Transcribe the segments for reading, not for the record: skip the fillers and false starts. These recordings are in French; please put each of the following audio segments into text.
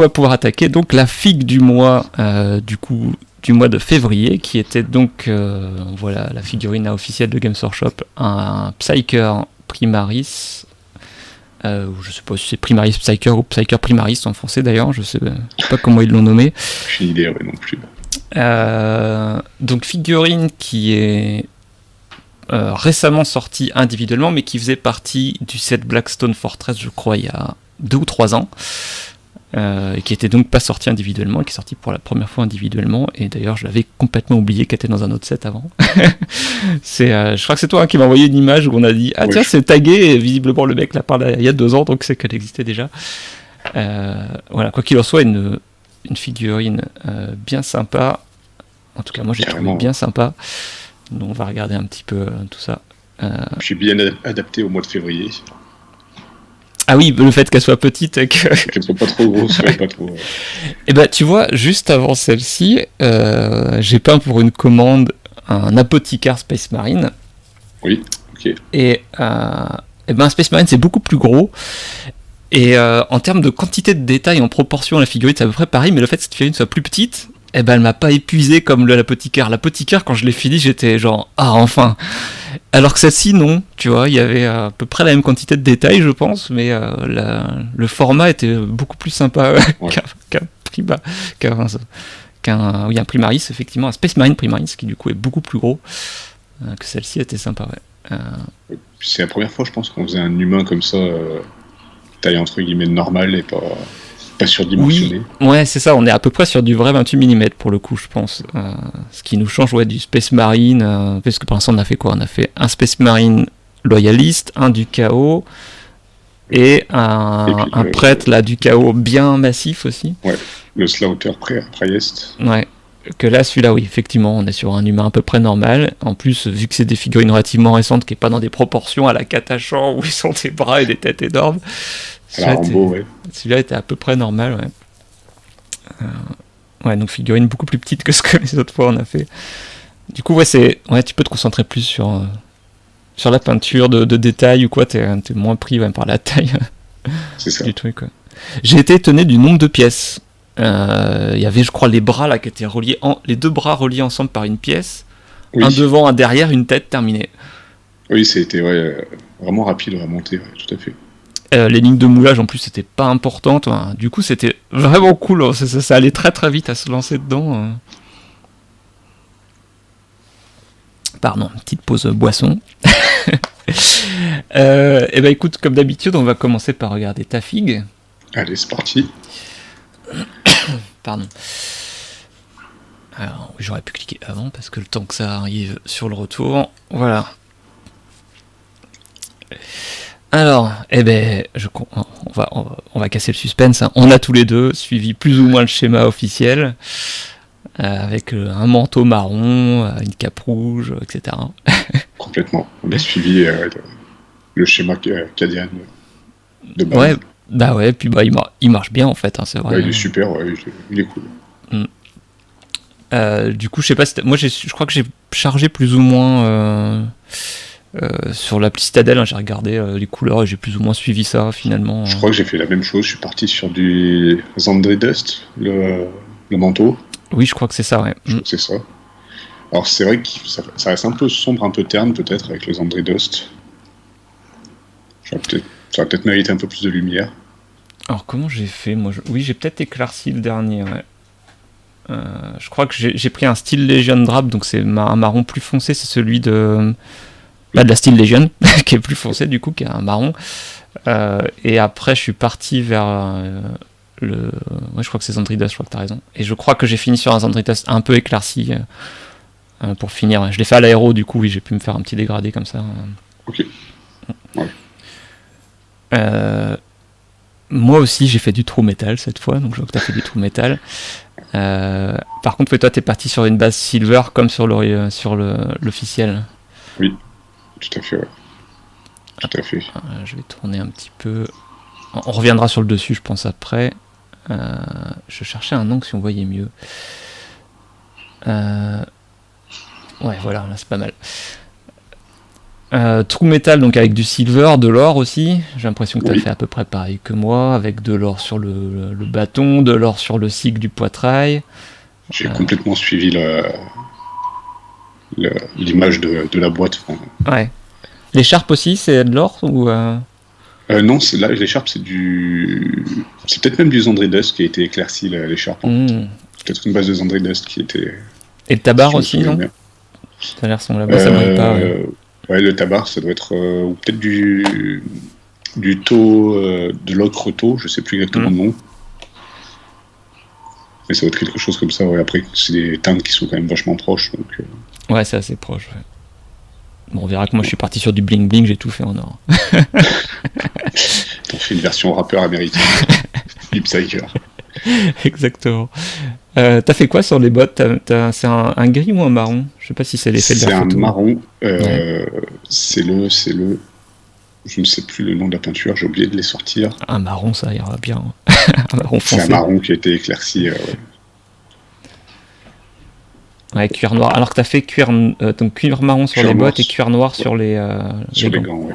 On va pouvoir attaquer donc la figue du mois, du mois de février, qui était donc voilà, la figurine officielle de Games Workshop, un Psyker Primaris. Je sais pas si c'est Primaris Psyker ou Psyker Primaris en français d'ailleurs, je sais pas comment ils l'ont nommé. J'ai une idée, ouais, non plus. Donc figurine qui est récemment sortie individuellement, mais qui faisait partie du set Blackstone Fortress, je crois, il y a 2 ou 3 ans. Et qui était donc pas sorti individuellement, qui est sorti pour la première fois individuellement, et d'ailleurs je l'avais complètement oublié qu'elle était dans un autre set avant. Je crois que c'est toi qui m'as envoyé une image où on a dit tiens, c'est tagué, et visiblement le mec l'a parlé il y a 2 ans, donc c'est qu'elle existait déjà. Voilà, quoi qu'il en soit, une figurine bien sympa, en tout cas moi j'ai trouvé bien sympa, donc on va regarder un petit peu tout ça. Je suis bien adapté au mois de février. Ah oui, le fait qu'elle soit petite, qu'elle soit pas trop grosse, pas trop. Et bah tu vois, juste avant celle-ci, j'ai peint pour une commande un Apothicar Space Marine. Oui, ok. Et ben Space Marine c'est beaucoup plus gros. Et en termes de quantité de détails en proportion à la figurine, c'est à peu près pareil, mais le fait que cette figurine soit plus petite, eh ben elle m'a pas épuisé comme l'Apothicar. L'Apothicar, quand je l'ai fini, j'étais genre enfin. Alors que celle-ci, non, tu vois, il y avait à peu près la même quantité de détails, je pense, mais le format était beaucoup plus sympa qu'un Primaris, effectivement, un Space Marine Primaris, qui du coup est beaucoup plus gros que celle-ci, était sympa, ouais. C'est la première fois, je pense, qu'on faisait un humain comme ça, taille entre guillemets normale et pas surdimensionné. Oui, ouais, c'est ça, on est à peu près sur du vrai 28 mm pour le coup, je pense. Ce qui nous change du Space Marine, parce que pour l'instant on a fait quoi ? On a fait un Space Marine loyaliste, un du chaos, et un prêtre là, du chaos bien massif aussi. Ouais, le Slaughter Priest. Ouais, que là, celui-là, oui, effectivement, on est sur un humain à peu près normal. En plus, vu que c'est des figurines relativement récentes, qui n'est pas dans des proportions à la Katachan, où ils sont des bras et des têtes énormes. Celui-là était à peu près normal, ouais. Ouais, donc figurine beaucoup plus petite que ce que les autres fois on a fait. Du coup, tu peux te concentrer plus sur la peinture de détails ou quoi, t'es moins pris par la taille du truc, quoi. J'ai été étonné du nombre de pièces. Il y avait, je crois, les bras là qui étaient reliés, les 2 bras reliés ensemble par une pièce, un devant, un derrière, une tête terminée. Oui, c'était vraiment rapide à monter, tout à fait. Les lignes de moulage en plus c'était pas importante, hein. Du coup c'était vraiment cool, hein. Ça allait très très vite à se lancer dedans. Pardon, petite pause boisson. Et bah écoute, comme d'habitude on va commencer par regarder ta figue. Allez, c'est parti. Pardon. Alors j'aurais pu cliquer avant parce que le temps que ça arrive sur le retour, voilà. Alors, on va casser le suspense, hein. On a tous les deux suivi plus ou moins le schéma officiel, avec un manteau marron, une cape rouge, etc. Complètement. On a suivi le schéma Cadian de base. Ouais, bah ouais, puis il marche bien en fait, hein, c'est vrai. Ouais, il est super, il est cool. Du coup, je sais pas, moi je crois que j'ai chargé plus ou moins... sur l'appli Citadel, hein, j'ai regardé les couleurs et j'ai plus ou moins suivi ça finalement. Je crois que j'ai fait la même chose, je suis parti sur du Zandri Dust, le manteau. Oui, je crois que c'est ça, ouais. Je crois que c'est ça. Alors c'est vrai que ça reste un peu sombre, un peu terne peut-être avec le Zandri Dust. Ça va peut-être mériter un peu plus de lumière. Alors comment j'ai fait moi Oui, j'ai peut-être éclairci le dernier, ouais. Je crois que j'ai pris un Steel Legion Drab, donc c'est un marron plus foncé, c'est celui de la Steel Legion, qui est plus foncé du coup, qui est un marron. Et après, je suis parti vers je crois que c'est Zandri Dust, je crois que t'as raison. Et je crois que j'ai fini sur un Zandri Dust un peu éclairci pour finir. Ouais. Je l'ai fait à l'aéro, du coup, oui, j'ai pu me faire un petit dégradé comme ça. Ok. Ouais. Moi aussi, j'ai fait du true metal cette fois, donc je vois que t'as fait du true metal. Par contre, toi, t'es parti sur une base silver comme sur l'officiel. Oui. Tout à fait, ouais. Tout à fait. Je vais tourner un petit peu. On reviendra sur le dessus, je pense, après. Je cherchais un angle si on voyait mieux. Ouais, voilà, là, c'est pas mal. True Metal, donc avec du silver, de l'or aussi. J'ai l'impression que tu as Oui. fait à peu près pareil que moi, avec de l'or sur le bâton, de l'or sur le cycle du poitrail. J'ai complètement suivi l'image de la boîte. Enfin, Ouais. L'écharpe aussi, c'est de l'or ou non, là, l'écharpe, c'est peut-être même du Zandri Dust qui a été éclairci, l'écharpe. Peut-être une base de Zandri Dust qui était... Et le tabac aussi, non? Bien. Ça a l'air semblable. Ça brille pas, ouais. Ouais, le tabac, ça doit être... ou peut-être du taux, de l'ocre taux, je sais plus exactement le nom. Mais ça doit être quelque chose comme ça, ouais. Après, c'est des teintes qui sont quand même vachement proches, donc... Ouais, c'est assez proche, ouais. Bon, on verra que moi je suis parti sur du bling bling, j'ai tout fait en or. T'en fais une version rappeur américain, du Psyker. Exactement. T'as fait quoi sur les bottes? C'est un gris ou un marron? Je sais pas si c'est l'effet de la photo. C'est un marron. C'est le... Je ne sais plus le nom de la peinture, j'ai oublié de les sortir. Un marron, ça ira bien. Un marron foncé. C'est un marron qui a été éclairci. Ouais, cuir noir. Alors que t'as fait donc cuir marron sur les bottes et cuir noir sur les gants. Ouais.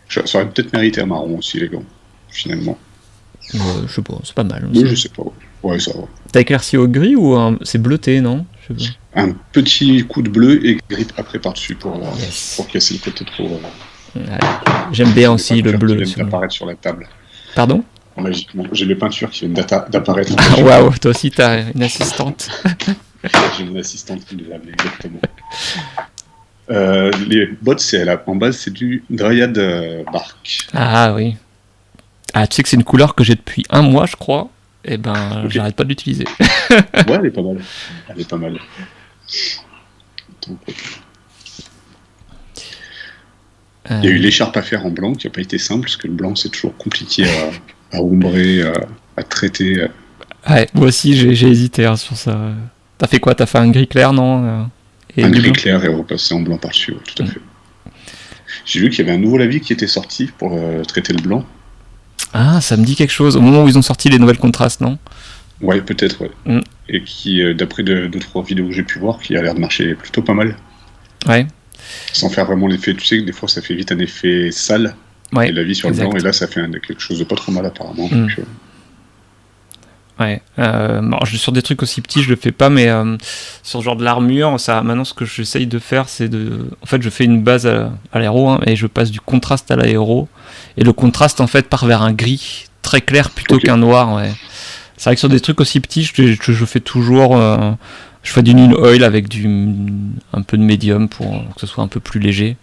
Ça aurait peut-être mérité un marron aussi, les gants, finalement. Je sais pas, c'est pas mal. Oui, je sais pas. Ouais, ça va. T'as éclairci au gris ou c'est bleuté, non? Je sais pas. Un petit coup de bleu et gris après par-dessus pour casser le côté trop. Ouais. J'aime bien aussi le bleu. Qui viennent d'apparaître sur la table. Pardon? Magiquement. J'ai les peintures qui viennent d'apparaître. Waouh, toi aussi t'as une assistante. J'ai une assistante qui les a amenées, exactement. Les bottes, en base, c'est du Dryad Bark. Ah oui. Ah, tu sais que c'est une couleur que j'ai depuis 1 mois, je crois. Et ben, okay. J'arrête pas de l'utiliser. Ouais, elle est pas mal. Elle est pas mal. Donc, il y a eu l'écharpe à faire en blanc qui n'a pas été simple, parce que le blanc, c'est toujours compliqué à ombrer, à traiter. Ouais, moi aussi, j'ai hésité sur ça. T'as fait quoi? T'as fait un gris clair, non? Un gris clair et repassé en blanc par-dessus, ouais, tout à fait. J'ai vu qu'il y avait un nouveau lavis qui était sorti pour traiter le blanc. Ah, ça me dit quelque chose. Au moment où ils ont sorti les nouvelles contrastes, non? Ouais, peut-être, ouais. Et qui, d'après 2-3 vidéos que j'ai pu voir, qui a l'air de marcher plutôt pas mal. Ouais. Sans faire vraiment l'effet, tu sais que des fois ça fait vite un effet sale, et la vie sur le blanc, et là ça fait quelque chose de pas trop mal apparemment. Donc, ouais, sur des trucs aussi petits je le fais pas, mais sur genre de l'armure, ça, maintenant ce que j'essaye de faire c'est en fait je fais une base à l'aéro et je passe du contraste à l'aéro, et le contraste en fait part vers un gris très clair plutôt qu'un noir, ouais. C'est vrai que sur des trucs aussi petits je fais toujours... je fais du Nuln Oil avec un peu de médium pour que ce soit un peu plus léger.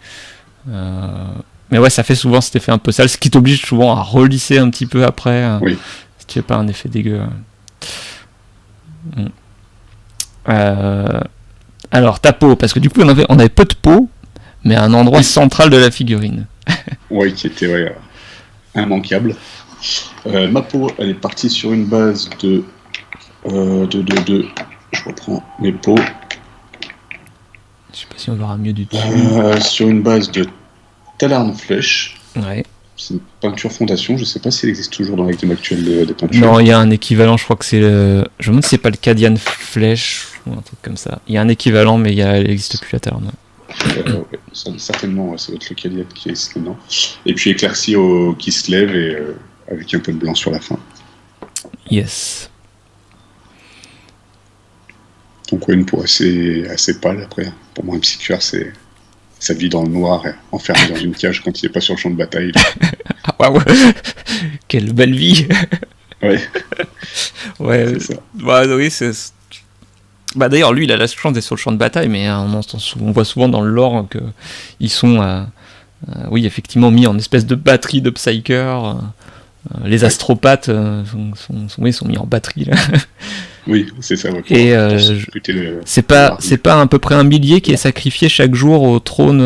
Mais ouais, ça fait souvent cet effet un peu sale, ce qui t'oblige souvent à relisser un petit peu après, oui. Si tu fais pas un effet dégueu. Alors, ta peau, parce que du coup, on avait peu de peau, mais à un endroit central de la figurine. Oui, qui était immanquable. Ma peau, elle est partie sur une base de... Je reprends mes peaux. Je sais pas si on verra mieux du tout. Sur une base de Talarn Flèche. Ouais. C'est une peinture fondation, je sais pas si elle existe toujours dans la gamme actuelle des peintures. Non, il y a un équivalent, je crois que c'est le... Je me demande si c'est pas le Cadian Flèche ou un truc comme ça. Il y a un équivalent, mais elle n'existe plus la Talarn. Certainement, ça doit être le Cadian qui existe maintenant. Et puis éclairci qui se lève et avec un peu de blanc sur la fin. Yes. Donc une peau assez pâle après. Pour moi, un psycheur, ça vit dans le noir, enfermé dans une cage quand il n'est pas sur le champ de bataille. Ah ouais. Quelle belle vie. Ouais. Ouais. C'est ça. Bah oui, c'est... Bah d'ailleurs, lui, il a la chance d'être sur le champ de bataille, mais on voit souvent dans le lore qu'ils sont, oui, effectivement, mis en espèce de batterie de Psyker. Les astropathes sont mis en batterie là. Oui, c'est ça. Ouais, et c'est pas à peu près 1 millier qui est sacrifié chaque jour au trône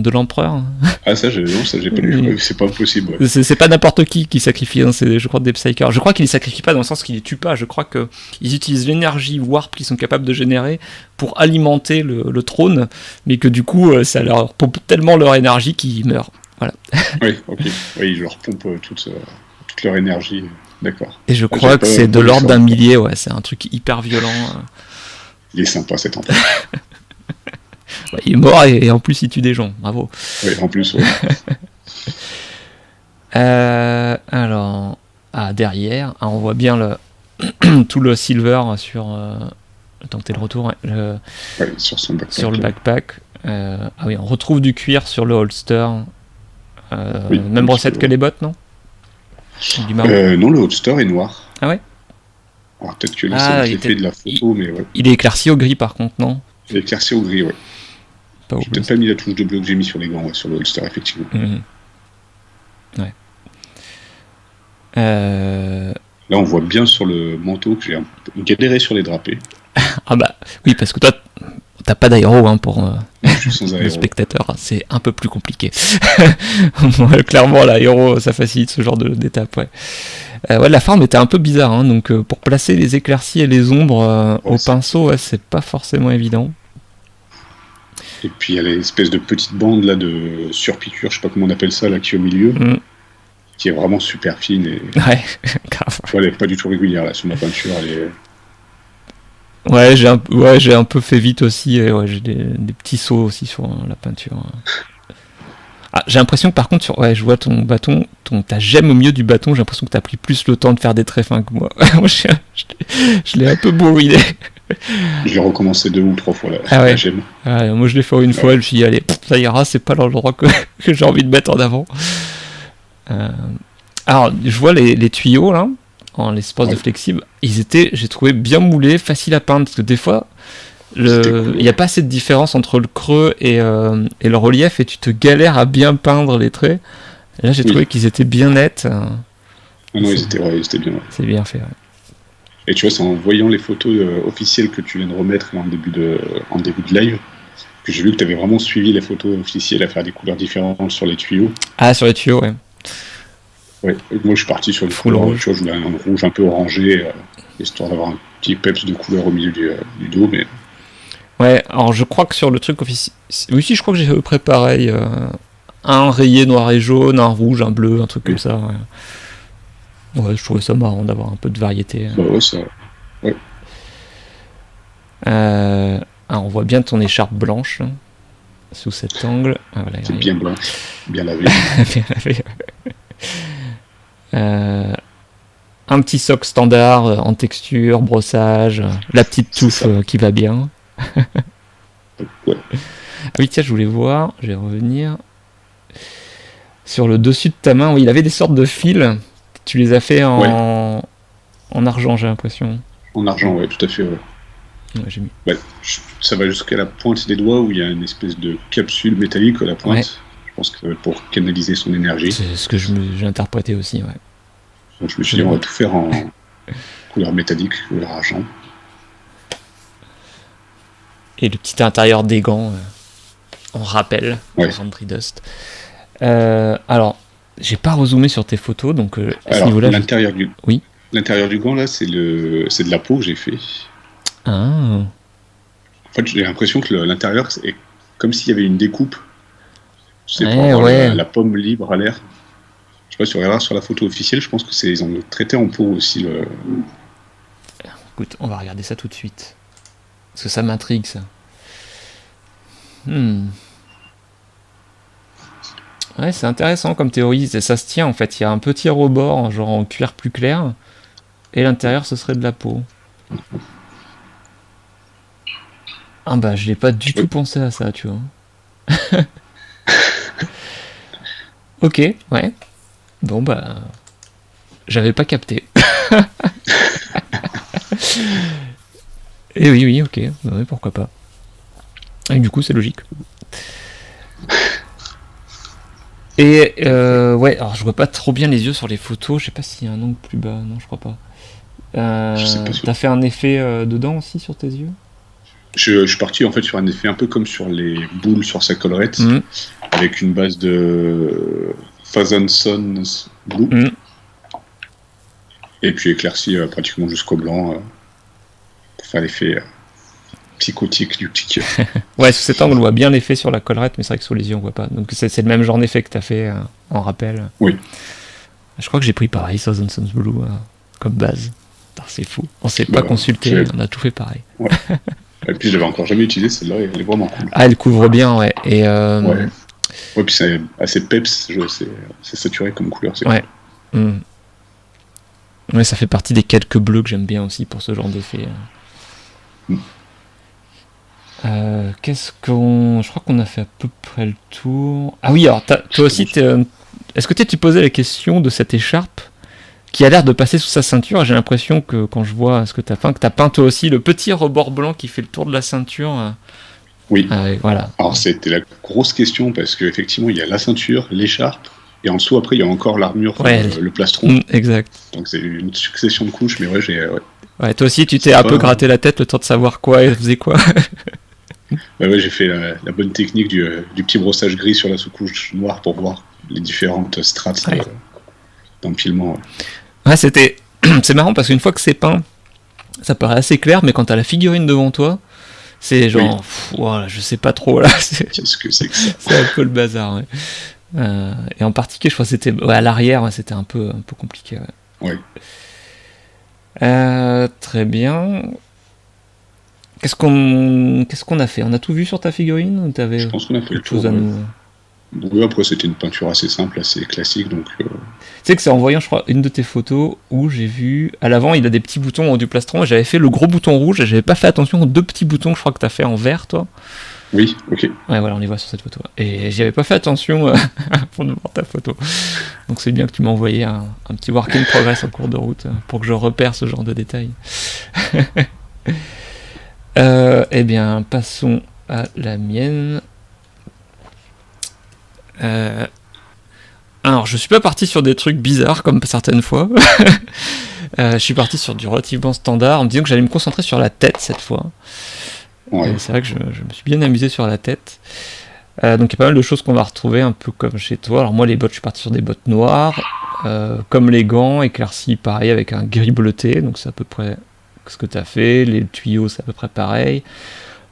de l'empereur. Ah ça j'ai pas lu. C'est pas possible. Ouais. C'est pas n'importe qui sacrifie. Hein, c'est je crois des Psychers. Je crois qu'ils les sacrifient pas dans le sens qu'ils les tuent pas. Je crois qu'ils utilisent l'énergie warp qu'ils sont capables de générer pour alimenter le trône, mais que du coup ça leur pompe tellement leur énergie qu'ils meurent. Voilà. Oui, ok. Oui, ils leur pompent toute leur énergie. D'accord. Et je crois que c'est de l'ordre d'1 millier, ouais, c'est un truc hyper violent. Il est sympa cet empereur. Bah, il est mort et en plus il tue des gens, bravo. Oui, en plus, ouais. Alors, derrière, on voit bien tout le silver sur... tant que t'es de retour, sur son backpack. Sur le backpack. Oui, on retrouve du cuir sur le holster. Même recette que les bottes, non? Du marron. Non, le holster est noir. Ah ouais? Alors peut-être que là, c'est l'effet de la photo, mais ouais. Il est éclairci au gris par contre, non? Il est éclairci au gris, ouais. J'ai peut-être pas mis la touche de bleu que j'ai mis sur les gants, sur le holster, effectivement. Ouais. Là, on voit bien sur le manteau que j'ai galéré sur les drapés. Ah bah oui, parce que toi, t'as pas d'aéro pour le spectateur, c'est un peu plus compliqué. Clairement, l'aéro, ça facilite ce genre d'étape, ouais. La forme était un peu bizarre, donc pour placer les éclaircies et les ombres au pinceau, c'est pas forcément évident. Et puis il y a l'espèce de petite bande là de surpiqûre, je sais pas comment on appelle ça, là, qui est au milieu, qui est vraiment super fine. Et... Ouais, grave. Elle est pas du tout régulière là, sur ma peinture, elle est... Ouais, j'ai un peu fait vite aussi, j'ai des petits sauts aussi sur la peinture. J'ai l'impression que par contre, je vois ton bâton, ta gemme au milieu du bâton, j'ai l'impression que t'as pris plus le temps de faire des traits fins que moi. Moi, je l'ai un peu bourriné. Je l'ai recommencé 2 ou 3 fois la gemme. Moi, je l'ai fait une fois, je me suis dit, allez, ça ira, c'est pas l'endroit que j'ai envie de mettre en avant. Alors, je vois les tuyaux, là, en l'espace de flexible, j'ai trouvé bien moulés, faciles à peindre, parce que des fois, il n'y a pas assez de différence entre le creux et le relief, et tu te galères à bien peindre les traits. Et là, j'ai trouvé qu'ils étaient bien nets. Non, ils étaient bien. Ouais. C'est bien fait, ouais. Et tu vois, c'est en voyant les photos officielles que tu viens de remettre en début de live, que j'ai vu que tu avais vraiment suivi les photos officielles à faire des couleurs différentes sur les tuyaux. Ah, sur les tuyaux, ouais. Ouais, moi je suis parti sur le full rouge. Tu vois, je voulais un rouge un peu orangé, histoire d'avoir un petit peps de couleur au milieu du dos, mais... Ouais, alors je crois que sur le truc officiel... Oui, si, je crois que j'ai préparé un rayé noir et jaune, un rouge, un bleu, un truc comme ça, ouais. Ouais, je trouvais ça marrant d'avoir un peu de variété. Bah ouais, ça... Ouais. On voit bien ton écharpe blanche, là, sous cet angle. Voilà, c'est bien blanche, bien lavée. Bien lavée. Un petit socle standard en texture, brossage, la petite touffe qui va bien. Ouais. Ah oui, tiens, je voulais voir, je vais revenir. Sur le dessus de ta main, il avait des sortes de fils. Tu les as fait en argent, j'ai l'impression. En argent, ouais, tout à fait, ouais. Ouais, j'ai mis. Ouais, ça va jusqu'à la pointe des doigts où il y a une espèce de capsule métallique à la pointe. Ouais. Je pense que pour canaliser son énergie. C'est ce que j'ai interprété aussi, ouais. Donc je me suis dit, on va tout faire en couleur métallique, couleur argent. Et le petit intérieur des gants, on rappelle, sur Android Dust. Alors, j'ai pas rezoomé sur tes photos, donc à ce niveau-là. L'intérieur du gant, là, c'est de la peau que j'ai fait. Ah. En fait, j'ai l'impression que l'intérieur, c'est comme s'il y avait une découpe. C'est pour avoir la pomme libre à l'air. Je sais pas si tu regarderas sur la photo officielle, je pense que ils ont traité en peau aussi le... Écoute, on va regarder ça tout de suite. Parce que ça m'intrigue, ça. Ouais, c'est intéressant comme théorie. Ça se tient, en fait. Il y a un petit rebord, genre en cuir plus clair. Et l'intérieur, ce serait de la peau. Ah bah, je n'ai pas du tout pensé à ça, tu vois. Ok, ouais. Bon bah... J'avais pas capté. Et oui, ok. Ouais, pourquoi pas. Et du coup, c'est logique. Et ouais, alors je vois pas trop bien les yeux sur les photos. Je sais pas s'il y a un angle plus bas. Non, je crois pas. Je sais pas. T'as fait un effet dedans aussi sur tes yeux? Je suis parti en fait sur un effet un peu comme sur les boules sur sa collerette, avec une base de Fazanson Blue, et puis éclairci pratiquement jusqu'au blanc pour faire l'effet psychotique du petit cœur. Ouais, sous cet angle on voit bien l'effet sur la collerette, mais c'est vrai que sous les yeux on voit pas. Donc c'est le même genre d'effet que t'as fait en rappel. Oui. Je crois que j'ai pris pareil, Fazanson Blue comme base. C'est fou. On s'est pas consulté, on a tout fait pareil. Ouais. Et puis je l'avais encore jamais utilisée, celle-là, elle est vraiment cool. Ah, elle couvre bien, ouais. Et ouais, puis c'est assez peps, c'est saturé comme couleur. C'est ouais. Cool. Ouais, ça fait partie des quelques bleus que j'aime bien aussi pour ce genre d'effet. Je crois qu'on a fait à peu près le tour. Ah oui, alors toi aussi, est-ce que tu posais la question de cette écharpe qui a l'air de passer sous sa ceinture? J'ai l'impression que quand je vois ce que tu as peint toi aussi le petit rebord blanc qui fait le tour de la ceinture. Oui. Voilà. Alors c'était la grosse question parce qu'effectivement, il y a la ceinture, l'écharpe. Et en dessous, après, il y a encore l'armure, le plastron. Exact. Donc c'est une succession de couches, mais ouais, Ouais, toi aussi, tu t'es un peu gratté la tête le temps de savoir quoi et faisait quoi. Ouais, j'ai fait la bonne technique du petit brossage gris sur la sous-couche noire pour voir les différentes strates d'empilement. Ouais, c'est marrant parce qu'une fois que c'est peint, ça paraît assez clair, mais quand t'as la figurine devant toi, c'est genre, voilà, je sais pas trop là. Qu'est-ce que c'est que ça? C'est un peu le bazar, ouais. Et en particulier, je crois que c'était à l'arrière, c'était un peu compliqué. Ouais. Très bien. Qu'est-ce qu'on a fait? On a tout vu sur ta figurine ou t'avais Je pense qu'on a fait le tour. Oui, après c'était une peinture assez simple, assez classique, donc. Tu sais que c'est en voyant, je crois, une de tes photos où j'ai vu à l'avant il a des petits boutons en haut du plastron et j'avais fait le gros bouton rouge et j'avais pas fait attention aux deux petits boutons que je crois que t'as fait en vert, toi. Oui, ok. Ouais, voilà, on les voit sur cette photo. Et j'y avais pas fait attention pour ne voir ta photo. Donc c'est bien que tu m'as envoyé un petit work in progress en cours de route pour que je repère ce genre de détails. Eh bien, passons à la mienne. Alors, je suis pas parti sur des trucs bizarres comme certaines fois. Je suis parti sur du relativement standard en me disant que j'allais me concentrer sur la tête cette fois. Ouais. C'est vrai que je me suis bien amusé sur la tête. Donc il y a pas mal de choses qu'on va retrouver un peu comme chez toi. Alors moi les bottes, je suis parti sur des bottes noires, comme les gants, éclaircis pareil avec un gris bleuté, donc c'est à peu près ce que tu as fait. Les tuyaux c'est à peu près pareil.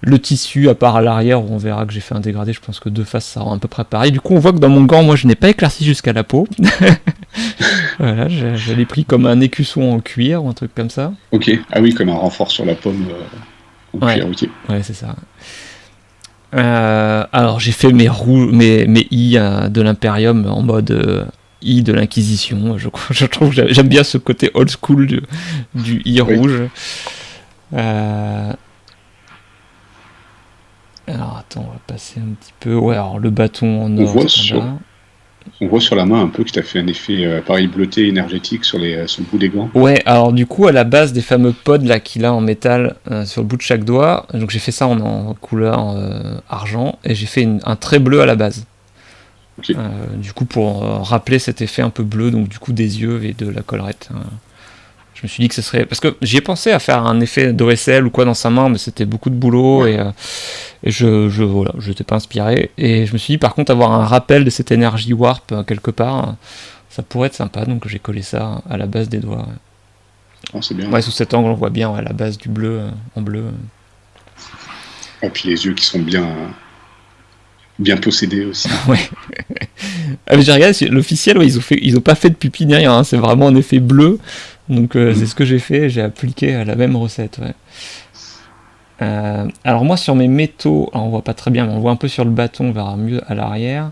Le tissu, à part à l'arrière où on verra que j'ai fait un dégradé, je pense que de face ça rend à peu près pareil. Du coup on voit que dans mon gant, moi je n'ai pas éclairci jusqu'à la peau. Voilà, je l'ai pris comme un écusson en cuir ou un truc comme ça. Ok, ah oui, comme un renfort sur la pomme. Ouais, c'est ça. Alors j'ai fait mes i de l'Imperium en mode i de l'Inquisition. Je trouve que j'aime bien ce côté old school du i rouge. Alors attends, on va passer un petit peu. Ouais, alors le bâton en or. On voit sur la main un peu que tu as fait un effet pareil bleuté énergétique sur le bout des gants. Ouais, alors du coup à la base des fameux pods là qu'il a en métal sur le bout de chaque doigt, donc j'ai fait ça en couleur argent et j'ai fait un trait bleu à la base. Okay. Du coup pour rappeler cet effet un peu bleu, donc du coup des yeux et de la collerette. Je me suis dit que ce serait... Parce que j'y ai pensé à faire un effet d'OSL ou quoi dans sa main, mais c'était beaucoup de boulot et voilà, je n'étais pas inspiré. Et je me suis dit par contre avoir un rappel de cette énergie warp quelque part, ça pourrait être sympa, donc j'ai collé ça à la base des doigts. Oh, c'est bien. Ouais, sous cet angle on voit bien la base du bleu en bleu. Et puis les yeux qui sont bien possédés aussi. Ouais. Ah, mais j'ai regardé l'officiel, ouais, ils ont pas fait de pupille ni rien, hein, c'est vraiment un effet bleu. Donc c'est ce que j'ai fait, j'ai appliqué la même recette. Ouais. Alors moi sur mes métaux, on voit pas très bien, mais on voit un peu sur le bâton, on verra mieux à l'arrière.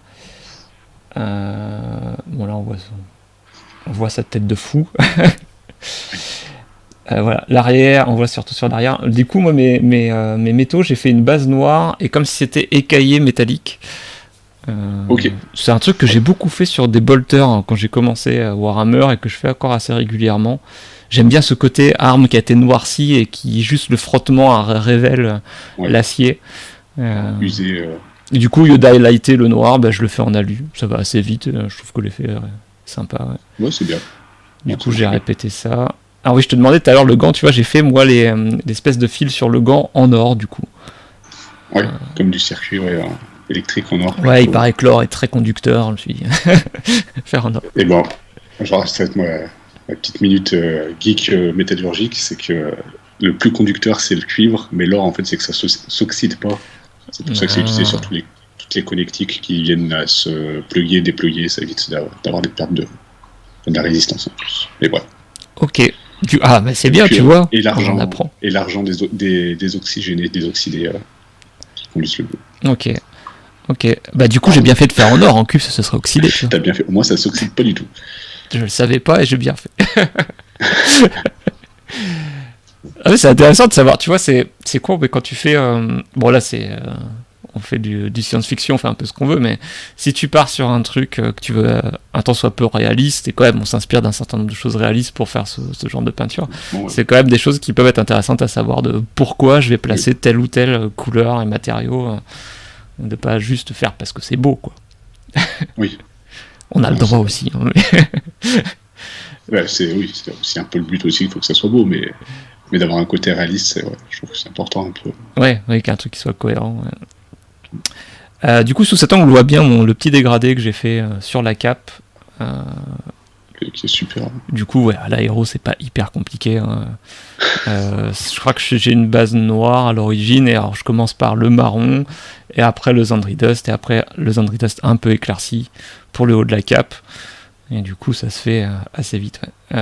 Bon là on voit sa tête de fou. Voilà, l'arrière, on voit surtout sur l'arrière. Du coup moi mes métaux, j'ai fait une base noire et comme si c'était écaillé métallique. Okay. C'est un truc que j'ai beaucoup fait sur des bolters quand j'ai commencé à Warhammer et que je fais encore assez régulièrement. J'aime bien ce côté arme qui a été noirci et qui juste le frottement révèle l'acier. Usé. Et du coup, au lieu d'highlighter le noir, je le fais en alu. Ça va assez vite. Je trouve que l'effet est sympa. Ouais, c'est bien. Du coup, j'ai répété ça. Alors oui, je te demandais tout à l'heure le gant. Tu vois, j'ai fait moi l'espèce de fil sur le gant en or du coup. Ouais, comme du circuit. Ouais. Électrique en or. Ouais, il paraît que l'or est très conducteur, je me suis dit. Faire en or. Et bon, je reste ma petite minute geek métallurgique, c'est que le plus conducteur c'est le cuivre, mais l'or en fait c'est que ça s'oxyde pas. C'est pour ça que c'est utilisé sur toutes les connectiques qui viennent à se plugger, dépluguer, ça évite d'avoir des pertes de la résistance en plus. Mais voilà. Ok. Ah, mais c'est bien, tu vois. Et l'argent, des oxygénés, des oxydés qui conduisent le bleu. Ok. Bah, du coup, j'ai bien fait de faire en or. En cuve, ça serait oxydé. T'as bien fait. Moi, ça s'oxyde pas du tout. Je le savais pas et j'ai bien fait. Ah oui, c'est intéressant de savoir. Tu vois, c'est cool, mais quand tu fais. Bon, là, on fait du science-fiction, on fait un peu ce qu'on veut, mais si tu pars sur un truc que tu veux un temps soit peu réaliste, et quand même on s'inspire d'un certain nombre de choses réalistes pour faire ce genre de peinture, c'est quand même des choses qui peuvent être intéressantes à savoir de pourquoi je vais placer telle ou telle couleur et matériau, de pas juste faire parce que c'est beau, quoi. Oui. On a le droit aussi. Hein, mais... c'est un peu le but aussi, il faut que ça soit beau, mais d'avoir un côté réaliste, je trouve que c'est important un peu. Ouais, qu'un truc qui soit cohérent. Ouais. Du coup, sous cet angle, on voit bien le petit dégradé que j'ai fait sur la cape. Qui est super. Du coup, à l'aéro, c'est pas hyper compliqué. Hein. Je crois que j'ai une base noire à l'origine, et alors je commence par le marron, et après le Zandri Dust, et après le Zandri Dust un peu éclairci pour le haut de la cape. Et du coup, ça se fait assez vite. Ouais.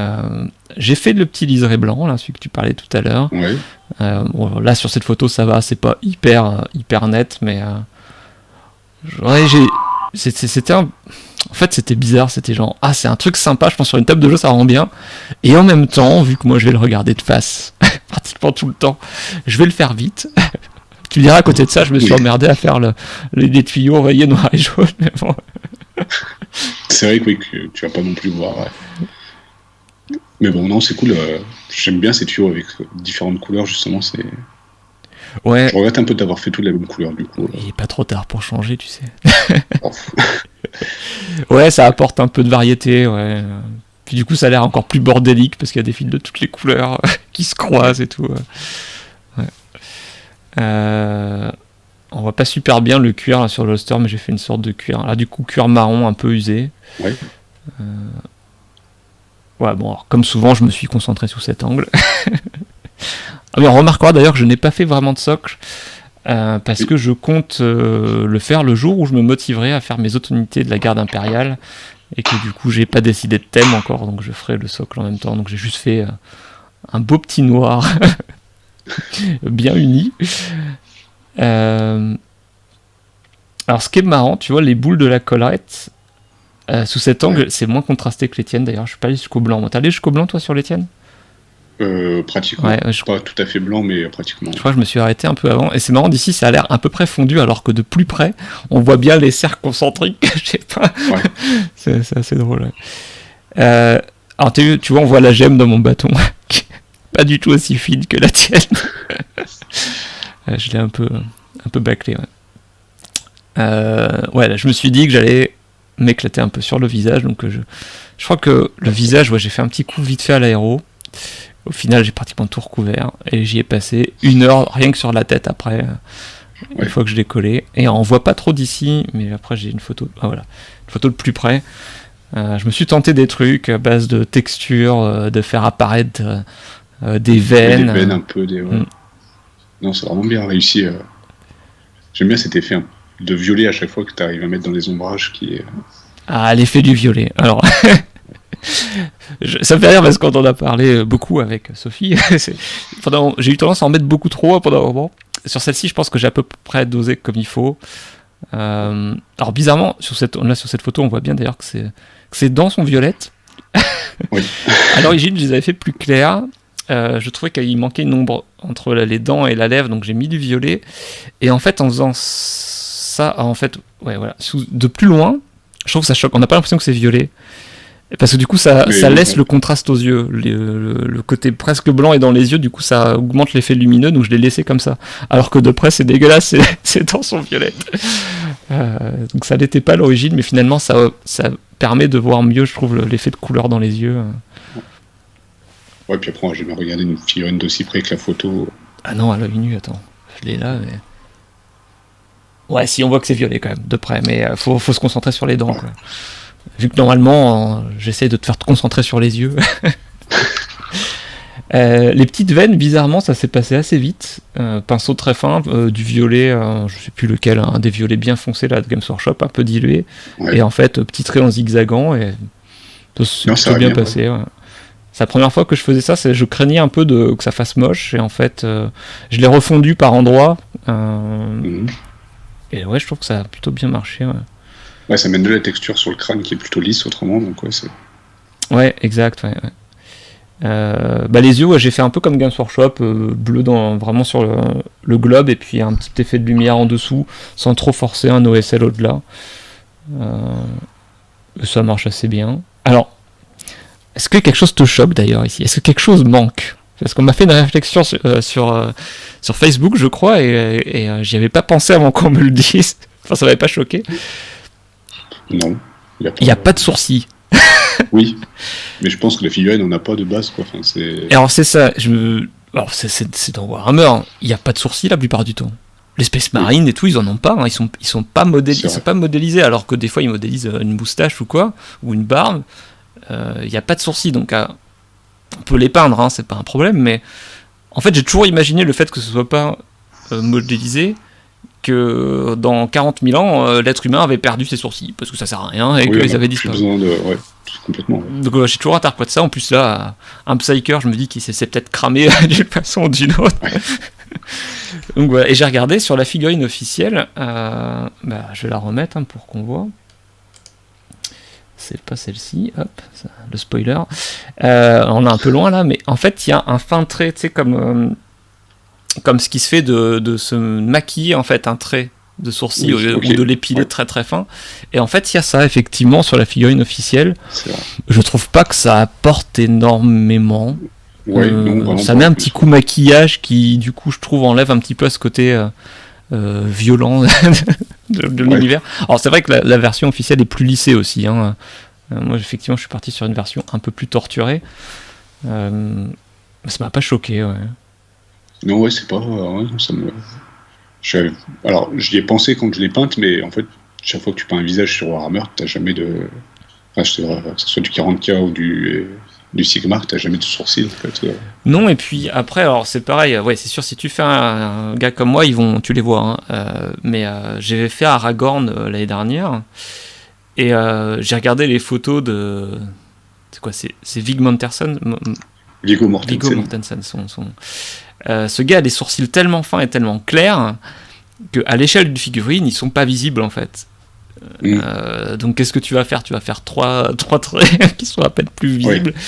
J'ai fait le petit liseré blanc, là, celui que tu parlais tout à l'heure. Ouais. Bon, là, sur cette photo, ça va, c'est pas hyper net, mais c'était en fait, c'était bizarre. C'était genre, c'est un truc sympa, je pense sur une table de jeu, ça rend bien. Et en même temps, vu que moi, je vais le regarder de face pratiquement tout le temps, je vais le faire vite. Tu diras, à côté de ça, je me suis emmerdé à faire les tuyaux envoyés noir et jaune, mais bon. C'est vrai que tu vas pas non plus voir. Ouais. Mais bon, non, c'est cool. J'aime bien ces tuyaux avec différentes couleurs, justement. Ouais. Je regrette un peu d'avoir fait toutes les mêmes couleurs, du coup. Il est pas trop tard pour changer, tu sais. Ouais, ça apporte un peu de variété, ouais. Puis du coup, ça a l'air encore plus bordélique parce qu'il y a des fils de toutes les couleurs qui se croisent et tout. Ouais. On voit pas super bien le cuir là, sur l'holster, mais j'ai fait une sorte de cuir. Là, du coup, cuir marron un peu usé. Ouais. Ouais, bon, alors, comme souvent, je me suis concentré sous cet angle. Mais on remarquera d'ailleurs que je n'ai pas fait vraiment de socle, parce que je compte le faire le jour où je me motiverai à faire mes autres unités de la garde impériale, et que du coup, j'ai pas décidé de thème encore, donc je ferai le socle en même temps. Donc j'ai juste fait un beau petit noir, bien uni. Alors ce qui est marrant, tu vois, les boules de la collerette sous cet angle, c'est moins contrasté que les tiennes d'ailleurs. Je suis pas allé jusqu'au blanc. T'es allé jusqu'au blanc toi sur les tiennes? Pratiquement. Ouais, pas tout à fait blanc, mais pratiquement. Je crois que je me suis arrêté un peu avant. Et c'est marrant, d'ici ça a l'air à peu près fondu, alors que de plus près, on voit bien les cercles concentriques. Je sais pas. Ouais. c'est assez drôle. Ouais. Alors tu vois, on voit la gemme dans mon bâton, pas du tout aussi fine que la tienne. Je l'ai un peu bâclé. Ouais. Ouais, là, je me suis dit que j'allais m'éclater un peu sur le visage, donc je crois que le visage, j'ai fait un petit coup vite fait à l'aéro. Au final, j'ai pratiquement tout recouvert et j'y ai passé 1 heure rien que sur la tête après, une fois que je l'ai collé. Et on voit pas trop d'ici, mais après j'ai une photo. Voilà, une photo de plus près. Je me suis tenté des trucs à base de texture, de faire apparaître des veines. Des veines un peu, Non, c'est vraiment bien réussi. J'aime bien cet effet de violet à chaque fois que tu arrives à mettre dans les ombrages qui est. L'effet du violet. Alors. Ça me fait rire parce qu'on en a parlé beaucoup avec Sophie. J'ai eu tendance à en mettre beaucoup trop pendant un moment. Sur celle-ci, je pense que j'ai à peu près dosé comme il faut. Alors bizarrement, sur cette photo, on voit bien d'ailleurs que c'est dans son violette. Oui. À l'origine, je les avais fait plus clairs. Je trouvais qu'il manquait une ombre entre les dents et la lèvre, donc j'ai mis du violet. Et en fait, en faisant ça, de plus loin, je trouve que ça choque. On n'a pas l'impression que c'est violet. Parce que du coup, ça laisse le contraste aux yeux. Le côté presque blanc est dans les yeux, du coup, ça augmente l'effet lumineux, donc je l'ai laissé comme ça. Alors que de près, c'est dégueulasse, c'est dans son violette. Donc ça n'était pas à l'origine, mais finalement, ça permet de voir mieux, je trouve, l'effet de couleur dans les yeux. Ouais, puis après, j'ai jamais regardé une figurine d'aussi près que la photo. Ah non, à l'œil nu, attends. Je l'ai là, mais. Ouais, si, on voit que c'est violet quand même, de près, mais faut se concentrer sur les dents, quoi. Vu que normalement, j'essaie de te faire te concentrer sur les yeux. Les petites veines, bizarrement, ça s'est passé assez vite. Pinceau très fin, du violet, je sais plus lequel, un des violets bien foncés là, de Games Workshop, un peu dilué. Ouais. Et en fait, petit trait en zigzagant, et ça s'est bien passé. Ouais. C'est la première fois que je faisais ça, je craignais un peu que ça fasse moche, et en fait, je l'ai refondu par endroits. Et ouais, je trouve que ça a plutôt bien marché. Ouais, ça mène de la texture sur le crâne qui est plutôt lisse autrement, donc ouais, c'est... Ouais, exact, ouais. Les yeux, j'ai fait un peu comme Games Workshop, bleu vraiment sur le globe, et puis un petit effet de lumière en dessous, sans trop forcer un OSL au-delà. Ça marche assez bien. Alors, est-ce que quelque chose te choque d'ailleurs ici? Est-ce que quelque chose manque? Parce qu'on m'a fait une réflexion sur Facebook, je crois, et j'y avais pas pensé avant qu'on me le dise. Enfin, ça m'avait pas choqué. Non. Il n'y a pas de sourcils. Oui, mais je pense que la figurine n'en a pas de base, quoi. Enfin, c'est... Alors c'est ça, alors c'est dans Warhammer, il n'y a pas de sourcils la plupart du temps. Les Space Marines et tout, ils en ont pas, hein. Ils sont pas modélisés, alors que des fois ils modélisent une moustache ou quoi, ou une barbe. Il n'y a pas de sourcils, donc on peut les peindre, hein, c'est pas un problème, mais en fait j'ai toujours imaginé le fait que ce soit pas modélisé, que dans 40 000 ans, l'être humain avait perdu ses sourcils, parce que ça sert à rien, et qu'ils avaient disparu. Ouais, complètement. Ouais. Donc j'ai toujours interprété ça, en plus là, un Psyker, je me dis qu'il s'est peut-être cramé d'une façon ou d'une autre. Ouais. Donc voilà, et j'ai regardé sur la figurine officielle, je vais la remettre pour qu'on voit. C'est pas celle-ci, hop, le spoiler. On est un peu loin là, mais en fait il y a un fin trait, tu sais, comme ce qui se fait de se maquiller en fait un trait de sourcil ou de l'épiler très très fin. Et en fait il y a ça effectivement sur la figurine officielle. Je trouve pas que ça apporte énormément. Ouais, non, ça met un petit coup maquillage qui du coup je trouve enlève un petit peu ce côté violent de l'univers. Alors c'est vrai que la version officielle est plus lissée aussi, hein. Moi effectivement je suis parti sur une version un peu plus torturée. Ça m'a pas choqué, ouais. Non, ouais, c'est pas... ça me... Alors, j'y ai pensé quand je l'ai peinte, mais en fait, chaque fois que tu peins un visage sur Warhammer, t'as jamais de... Enfin, c'est vrai, que ce soit du 40K ou du Sigmar, t'as jamais de sourcils, en fait. Non, et puis après, alors c'est pareil, ouais, c'est sûr, si tu fais un gars comme moi, tu les vois, hein, mais j'avais fait Aragorn l'année dernière, et j'ai regardé les photos de... C'est quoi, c'est Viggo Mortensen. Viggo Mortensen. Ce gars a des sourcils tellement fins et tellement clairs qu'à l'échelle d'une figurine, ils sont pas visibles en fait. Donc qu'est-ce que tu vas faire? Tu vas faire trois traits qui sont à peine plus visibles. Oui.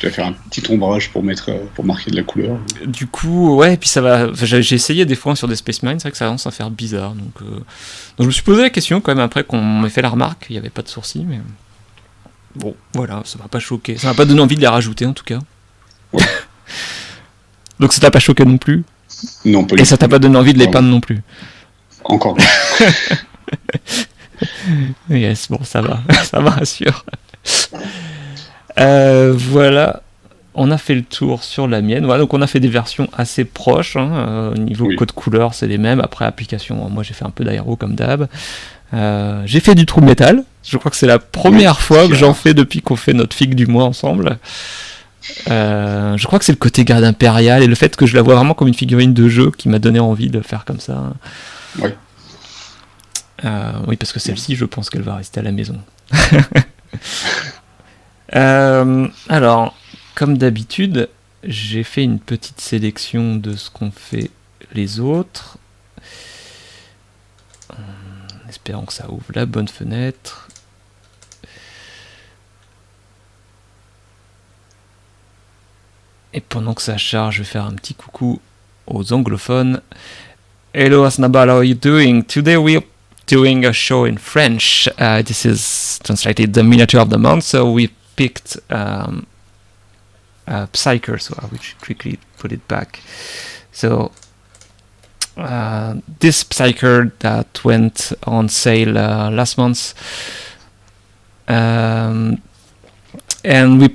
Tu vas faire un petit ombrage pour marquer de la couleur. Du coup, ouais, puis ça va. Enfin, j'ai essayé des fois sur des Space Marines, c'est vrai que ça commence à faire bizarre. Donc je me suis posé la question quand même après qu'on m'ait fait la remarque, il n'y avait pas de sourcils, mais bon, voilà, ça m'a pas choqué. Ça m'a pas donné envie de les rajouter en tout cas. Ouais. Donc ça t'a pas choqué non plus? Non, pas. Et ça t'a pas donné envie de les peindre non plus? Encore. Yes, bon, ça va, ça me rassure. Voilà, on a fait le tour sur la mienne. Voilà, donc on a fait des versions assez proches. Au niveau code couleur, c'est les mêmes. Après application, moi j'ai fait un peu d'aéro comme d'hab. J'ai fait du True Metal. Je crois que c'est la première fois que j'en fais depuis qu'on fait notre figue du mois ensemble. Je crois que c'est le côté garde impérial et le fait que je la vois vraiment comme une figurine de jeu qui m'a donné envie de faire comme ça. Ouais. Oui, parce que celle-ci, je pense qu'elle va rester à la maison. Alors, comme d'habitude, j'ai fait une petite sélection de ce qu'ont fait les autres. Espérons que ça ouvre la bonne fenêtre. Et pendant que ça charge, je vais faire un petit coucou aux anglophones. Hello Asnabal, how are you doing? Today we're doing a show in French. This is translated the miniature of the month, so we picked Psyker, so I will quickly put it back. So this Psyker that went on sale last month, and we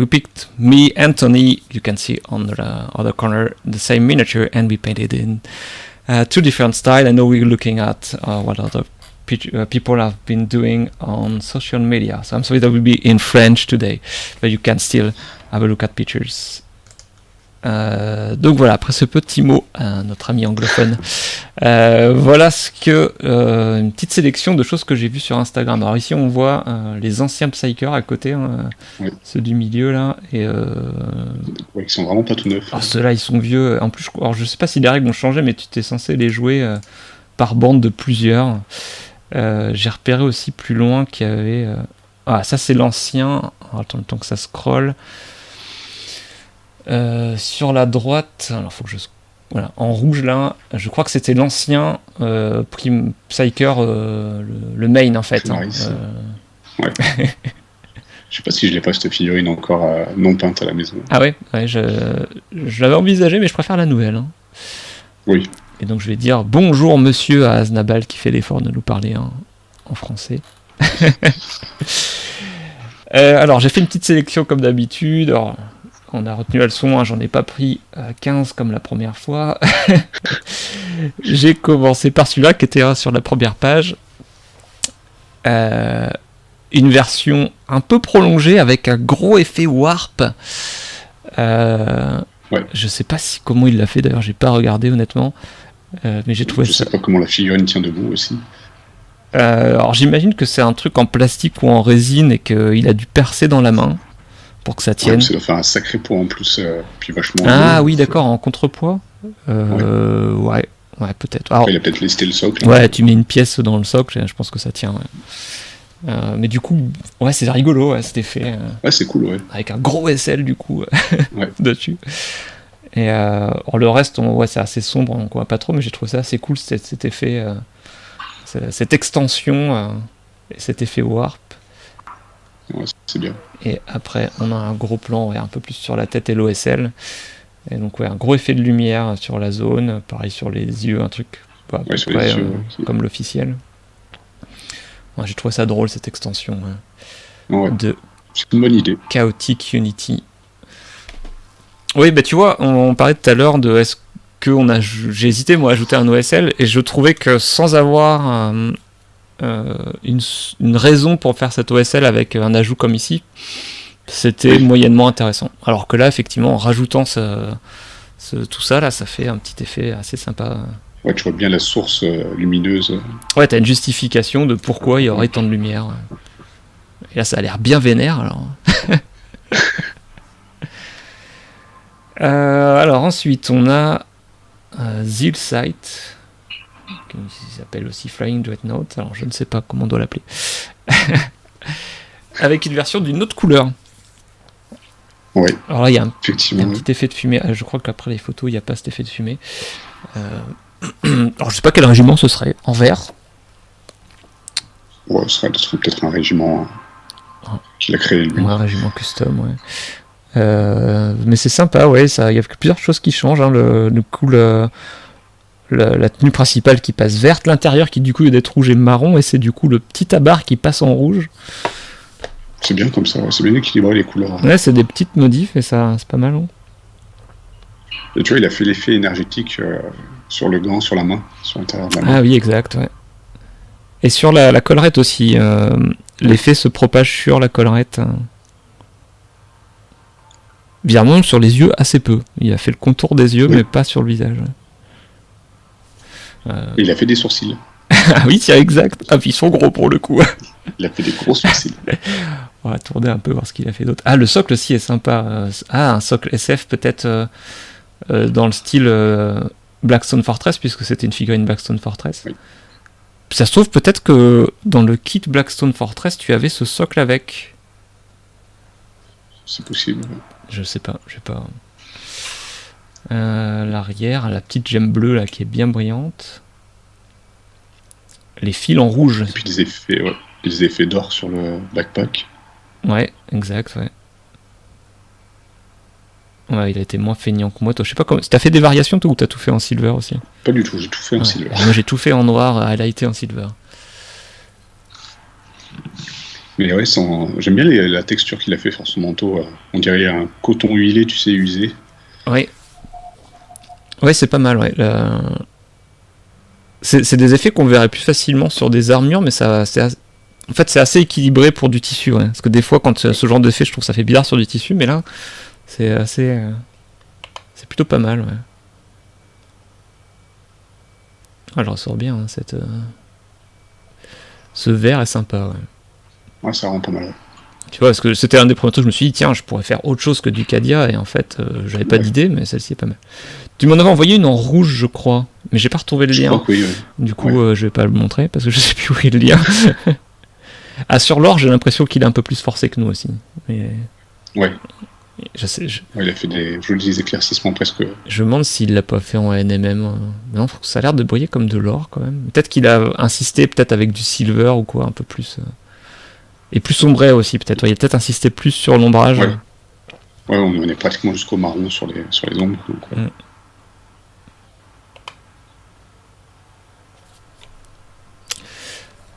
picked me, Anthony. You can see on the other corner the same miniature, and we painted in two different styles. I know we're looking at what other people have been doing on social media. So I'm sorry that will be in French today, but you can still have a look at pictures. Donc voilà, après ce petit mot à notre ami anglophone, voilà une petite sélection de choses que j'ai vues sur Instagram. Alors ici on voit les anciens Psychers à côté, ceux du milieu là, et ils sont vraiment pas tout neufs. Alors ceux-là ils sont vieux. En plus, je sais pas si les règles ont changé, mais tu t'es censé les jouer par bande de plusieurs. J'ai repéré aussi plus loin qu'il y avait. Ça c'est l'ancien. Alors, attends le temps que ça scrolle. Sur la droite, alors faut que voilà, en rouge là, je crois que c'était l'ancien Psyker, le main en fait. Ouais. Je sais pas si je l'ai pas cette figurine encore non peinte à la maison. Ah ouais, je l'avais envisagé, mais je préfère la nouvelle. Hein. Oui. Et donc je vais dire bonjour monsieur à Aznabal qui fait l'effort de nous parler en français. Alors j'ai fait une petite sélection comme d'habitude. Alors, on a retenu la leçon, j'en ai pas pris 15 comme la première fois. J'ai commencé par celui-là qui était sur la première page. Une version un peu prolongée avec un gros effet warp. Je sais pas comment il l'a fait, d'ailleurs j'ai pas regardé honnêtement. Mais j'ai trouvé Je sais pas comment la figurine tient debout aussi. Alors j'imagine que c'est un truc en plastique ou en résine et qu'il a dû percer dans la main pour que ça tienne. Ça doit faire un sacré poids en plus, puis vachement. Oui, d'accord, en contrepoids. Ouais, peut-être. Alors, il a peut-être lesté le socle. Ouais, tu mets une pièce dans le socle, je pense que ça tient. Ouais. Mais du coup, c'est rigolo, cet effet. Ouais, c'est cool, ouais. Avec un gros SL du coup dessus. Et le reste, c'est assez sombre, on voit pas trop, mais j'ai trouvé ça assez cool cet effet, cette extension et cet effet warp. Ouais, c'est bien. Et après, on a un gros plan un peu plus sur la tête et l'OSL. Et donc, un gros effet de lumière sur la zone. Pareil sur les yeux, un truc à peu près, comme l'officiel. J'ai trouvé ça drôle, cette extension de c'est une bonne idée. Chaotic Unity. Oui, tu vois, on parlait tout à l'heure de est-ce que j'ai hésité, moi, à ajouter un OSL. Et je trouvais que sans avoir une raison pour faire cet OSL avec un ajout comme ici, c'était moyennement intéressant. Alors que là, effectivement, en rajoutant tout ça, là, ça fait un petit effet assez sympa. Ouais, tu vois bien la source lumineuse. Ouais, t'as une justification de pourquoi il y aurait tant de lumière. Et là, ça a l'air bien vénère, alors. Alors ensuite, on a Zilsight, qui s'appelle aussi Flying Dreadnought, alors je ne sais pas comment on doit l'appeler, avec une version d'une autre couleur. Ouais. Alors là, il y a un petit effet de fumée. Je crois qu'après les photos, il n'y a pas cet effet de fumée. Alors je sais pas quel régiment ce serait, en vert. Ouais, ce serait peut-être un régiment qu'il a créé lui. Un régiment custom, ouais. Mais c'est sympa, ouais, il y a plusieurs choses qui changent, le coup, la tenue principale qui passe verte, l'intérieur qui du coup est d'être rouge et marron, et c'est du coup le petit tabar qui passe en rouge. C'est bien comme ça, c'est bien équilibré les couleurs. Ouais, c'est des petites modifs et ça, c'est pas mal. Hein. Et tu vois, il a fait l'effet énergétique sur le gant, sur la main, sur l'intérieur de la main. Ah oui, exact, ouais. Et sur la collerette aussi, l'effet se propage sur la collerette. Bizarrement, sur les yeux, assez peu. Il a fait le contour des yeux, mais pas sur le visage. Il a fait des sourcils. Ah oui, c'est exact. Ah, puis ils sont gros pour le coup. Il a fait des gros sourcils. On va tourner un peu, voir ce qu'il a fait d'autre. Ah, le socle aussi est sympa. Un socle SF peut-être dans le style Blackstone Fortress, puisque c'était une figurine Blackstone Fortress. Oui. Ça se trouve peut-être que dans le kit Blackstone Fortress, tu avais ce socle avec. C'est possible. Je sais pas. L'arrière, la petite gemme bleue là qui est bien brillante. Les fils en rouge. Et puis les effets d'or sur le backpack. Ouais, exact, ouais. Ouais, il a été moins feignant que moi. Toi, je sais pas comment. T'as fait des variations toi ou t'as tout fait en silver aussi? Pas du tout, j'ai tout fait en silver. Moi j'ai tout fait en noir, highlighté en silver. Mais ouais, j'aime bien la texture qu'il a fait sur son manteau. On dirait un coton huilé, tu sais, usé. Ouais. Ouais, c'est pas mal, ouais. C'est des effets qu'on verrait plus facilement sur des armures, mais en fait, c'est assez équilibré pour du tissu, ouais. Parce que des fois, quand ce genre d'effet, je trouve que ça fait bizarre sur du tissu, mais là, c'est C'est plutôt pas mal, ouais. Ah, je ressors bien, hein, ce vert est sympa, ouais. Ouais, ça rend pas mal. Tu vois, parce que c'était un des premiers trucs, je me suis dit, tiens, je pourrais faire autre chose que du Cadia, et en fait, j'avais pas d'idée, mais celle-ci est pas mal. Tu m'en avais envoyé une en rouge, je crois, mais j'ai pas retrouvé le lien. Je crois que oui, ouais. Du coup, je vais pas le montrer, parce que je sais plus où est le lien. Ah, sur l'or, j'ai l'impression qu'il est un peu plus forcé que nous aussi. Mais... Ouais. Je sais, Ouais, il a fait des jolis éclaircissements presque. Je me demande s'il l'a pas fait en NMM. Non, ça a l'air de briller comme de l'or quand même. Peut-être qu'il a insisté peut-être avec du silver ou quoi, un peu plus. Et plus sombré aussi, peut-être. Il a peut-être insisté plus sur l'ombrage. Ouais, on est pratiquement jusqu'au marron sur les ombres. Donc, ouais.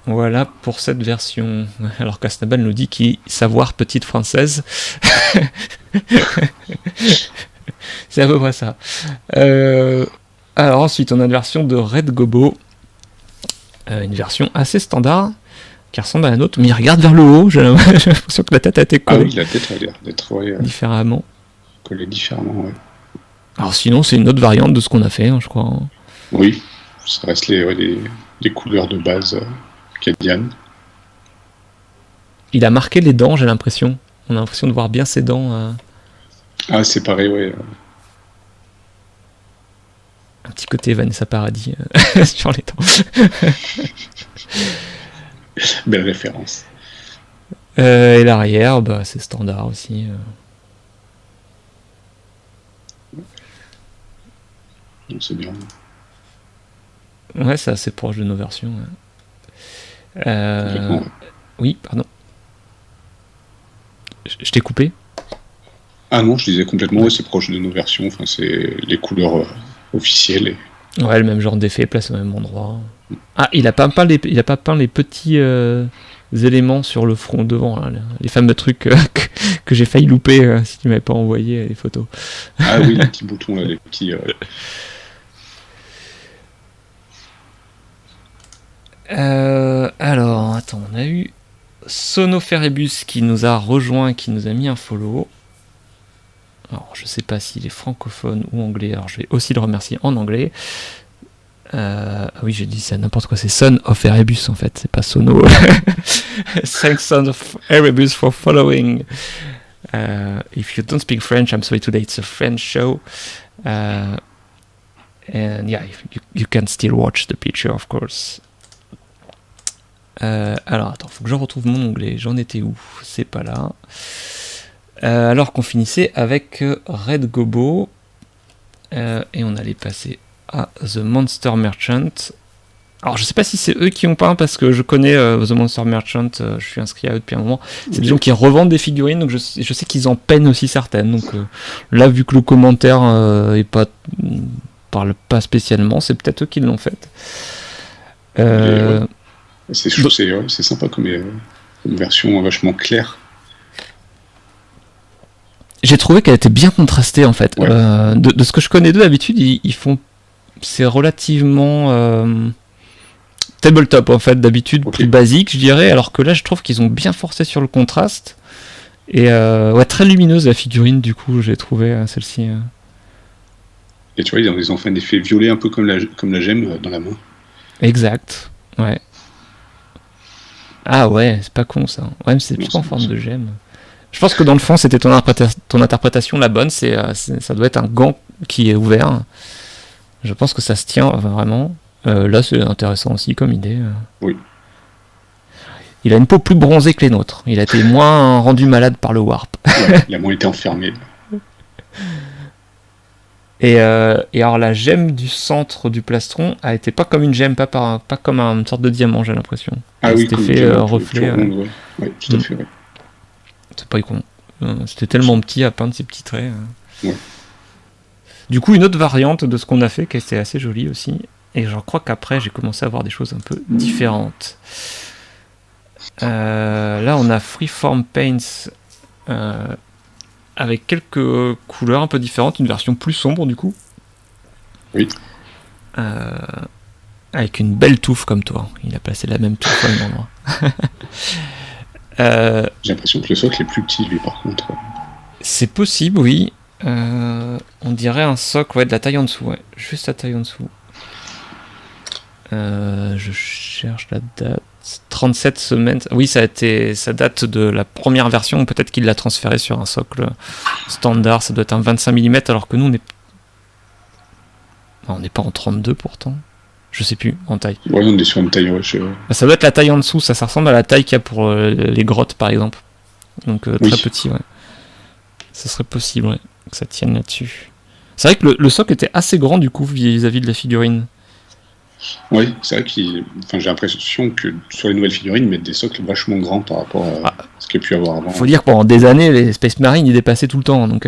Voilà pour cette version. Alors qu'Asnabal nous dit qu'il savoir petite française. C'est à peu près ça. Alors ensuite, on a une version de Red Gobo. Une version assez standard qui ressemble à la nôtre, mais il regarde vers le haut. J'ai l'impression que la tête a été collée. Ah oui, la tête a l'air d'être différemment. Collée différemment, ouais. Alors sinon, c'est une autre variante de ce qu'on a fait, hein, je crois. Oui, ça reste les couleurs de base Cadian. Il a marqué les dents, j'ai l'impression. On a l'impression de voir bien ses dents. Ah, c'est pareil, ouais. Un petit côté Vanessa Paradis sur les dents. Belle référence. Et l'arrière, bah, c'est standard aussi. C'est bien. Ouais, c'est assez proche de nos versions. Ouais. Oui, pardon. Je t'ai coupé ? Ah non, je disais complètement, ouais, c'est proche de nos versions. Enfin, c'est les couleurs officielles. Ouais, le même genre d'effet, placé au même endroit. Ah, il a pas peint les petits éléments sur le front devant, là, les fameux trucs que j'ai failli louper si tu m'avais pas envoyé les photos. Ah oui, les petits boutons, là, les petits... Alors, attends, on a eu Sonoferebus qui nous a rejoint, qui nous a mis un follow. Alors, je sais pas s'il est francophone ou anglais, alors je vais aussi le remercier en anglais. Oui, j'ai dit ça n'importe quoi, c'est Son of Erebus en fait, c'est pas Sono. Thanks Son of Erebus for following. If you don't speak French, I'm sorry today, it's a French show. And yeah, you can still watch the picture, of course. Alors, attends, faut que je retrouve mon onglet. J'en étais où ? C'est pas là. Alors qu'on finissait avec Red Gobo. Et on allait passer à The Monster Merchant. Alors, je sais pas si c'est eux qui ont peint, parce que je connais The Monster Merchant, je suis inscrit à eux depuis un moment. C'est des gens qui revendent des figurines, donc je sais qu'ils en peignent aussi certaines. Donc là, vu que le commentaire parle pas spécialement, c'est peut-être eux qui l'ont fait. C'est sympa comme une version vachement claire. J'ai trouvé qu'elle était bien contrastée en fait. Ouais. De ce que je connais d'eux d'habitude, ils font... C'est relativement tabletop en fait, d'habitude plus basique je dirais, alors que là je trouve qu'ils ont bien forcé sur le contraste. Et très lumineuse la figurine du coup, j'ai trouvé celle-ci. Et tu vois, ils ont fait un effet violet un peu comme la gemme dans la main. Exact, ouais. Ah ouais, c'est pas con ça. Ouais, mais c'est plutôt en forme de gemme. Je pense que dans le fond, c'était ton interprétation la bonne. Ça doit être un gant qui est ouvert. Je pense que ça se tient vraiment. Là, c'est intéressant aussi comme idée. Oui. Il a une peau plus bronzée que les nôtres. Il a été moins rendu malade par le warp. Ouais, il a moins été enfermé. Et alors la gemme du centre du plastron a été pas comme une gemme, pas comme une sorte de diamant, j'ai l'impression. Ah oui, c'était fait reflet. Oui, tout à fait. Ouais. C'est pas con. C'était tellement petit à peindre ces petits traits. Ouais. Du coup, une autre variante de ce qu'on a fait, qui était assez jolie aussi. Et je crois qu'après, j'ai commencé à voir des choses un peu différentes. Là, on a Freeform Paints avec quelques couleurs un peu différentes. Une version plus sombre, du coup. Oui. Avec une belle touffe comme toi. Il a placé la même touffe au même endroit. J'ai l'impression que le socle est plus petit, lui, par contre. C'est possible, oui. On dirait un socle, de la taille en dessous, juste la taille en dessous. Je cherche la date. 37 semaines. Oui, ça date de la première version. Peut-être qu'il l'a transféré sur un socle standard. Ça doit être un 25 mm, alors que nous, on n'est pas en 32 pourtant. Je sais plus, en taille. Ouais, on est sur une taille, Ça doit être la taille en dessous. Ça ressemble à la taille qu'il y a pour les grottes, par exemple. Donc, très petit, Ça serait possible, que ça tienne là-dessus. C'est vrai que le socle était assez grand, du coup, vis-à-vis de la figurine. Oui, c'est vrai que j'ai l'impression que sur les nouvelles figurines, ils mettent des socles vachement grands par rapport à ce qu'il y a pu avoir avant. Faut dire que pendant des années, les Space Marines, ils dépassaient tout le temps. Donc...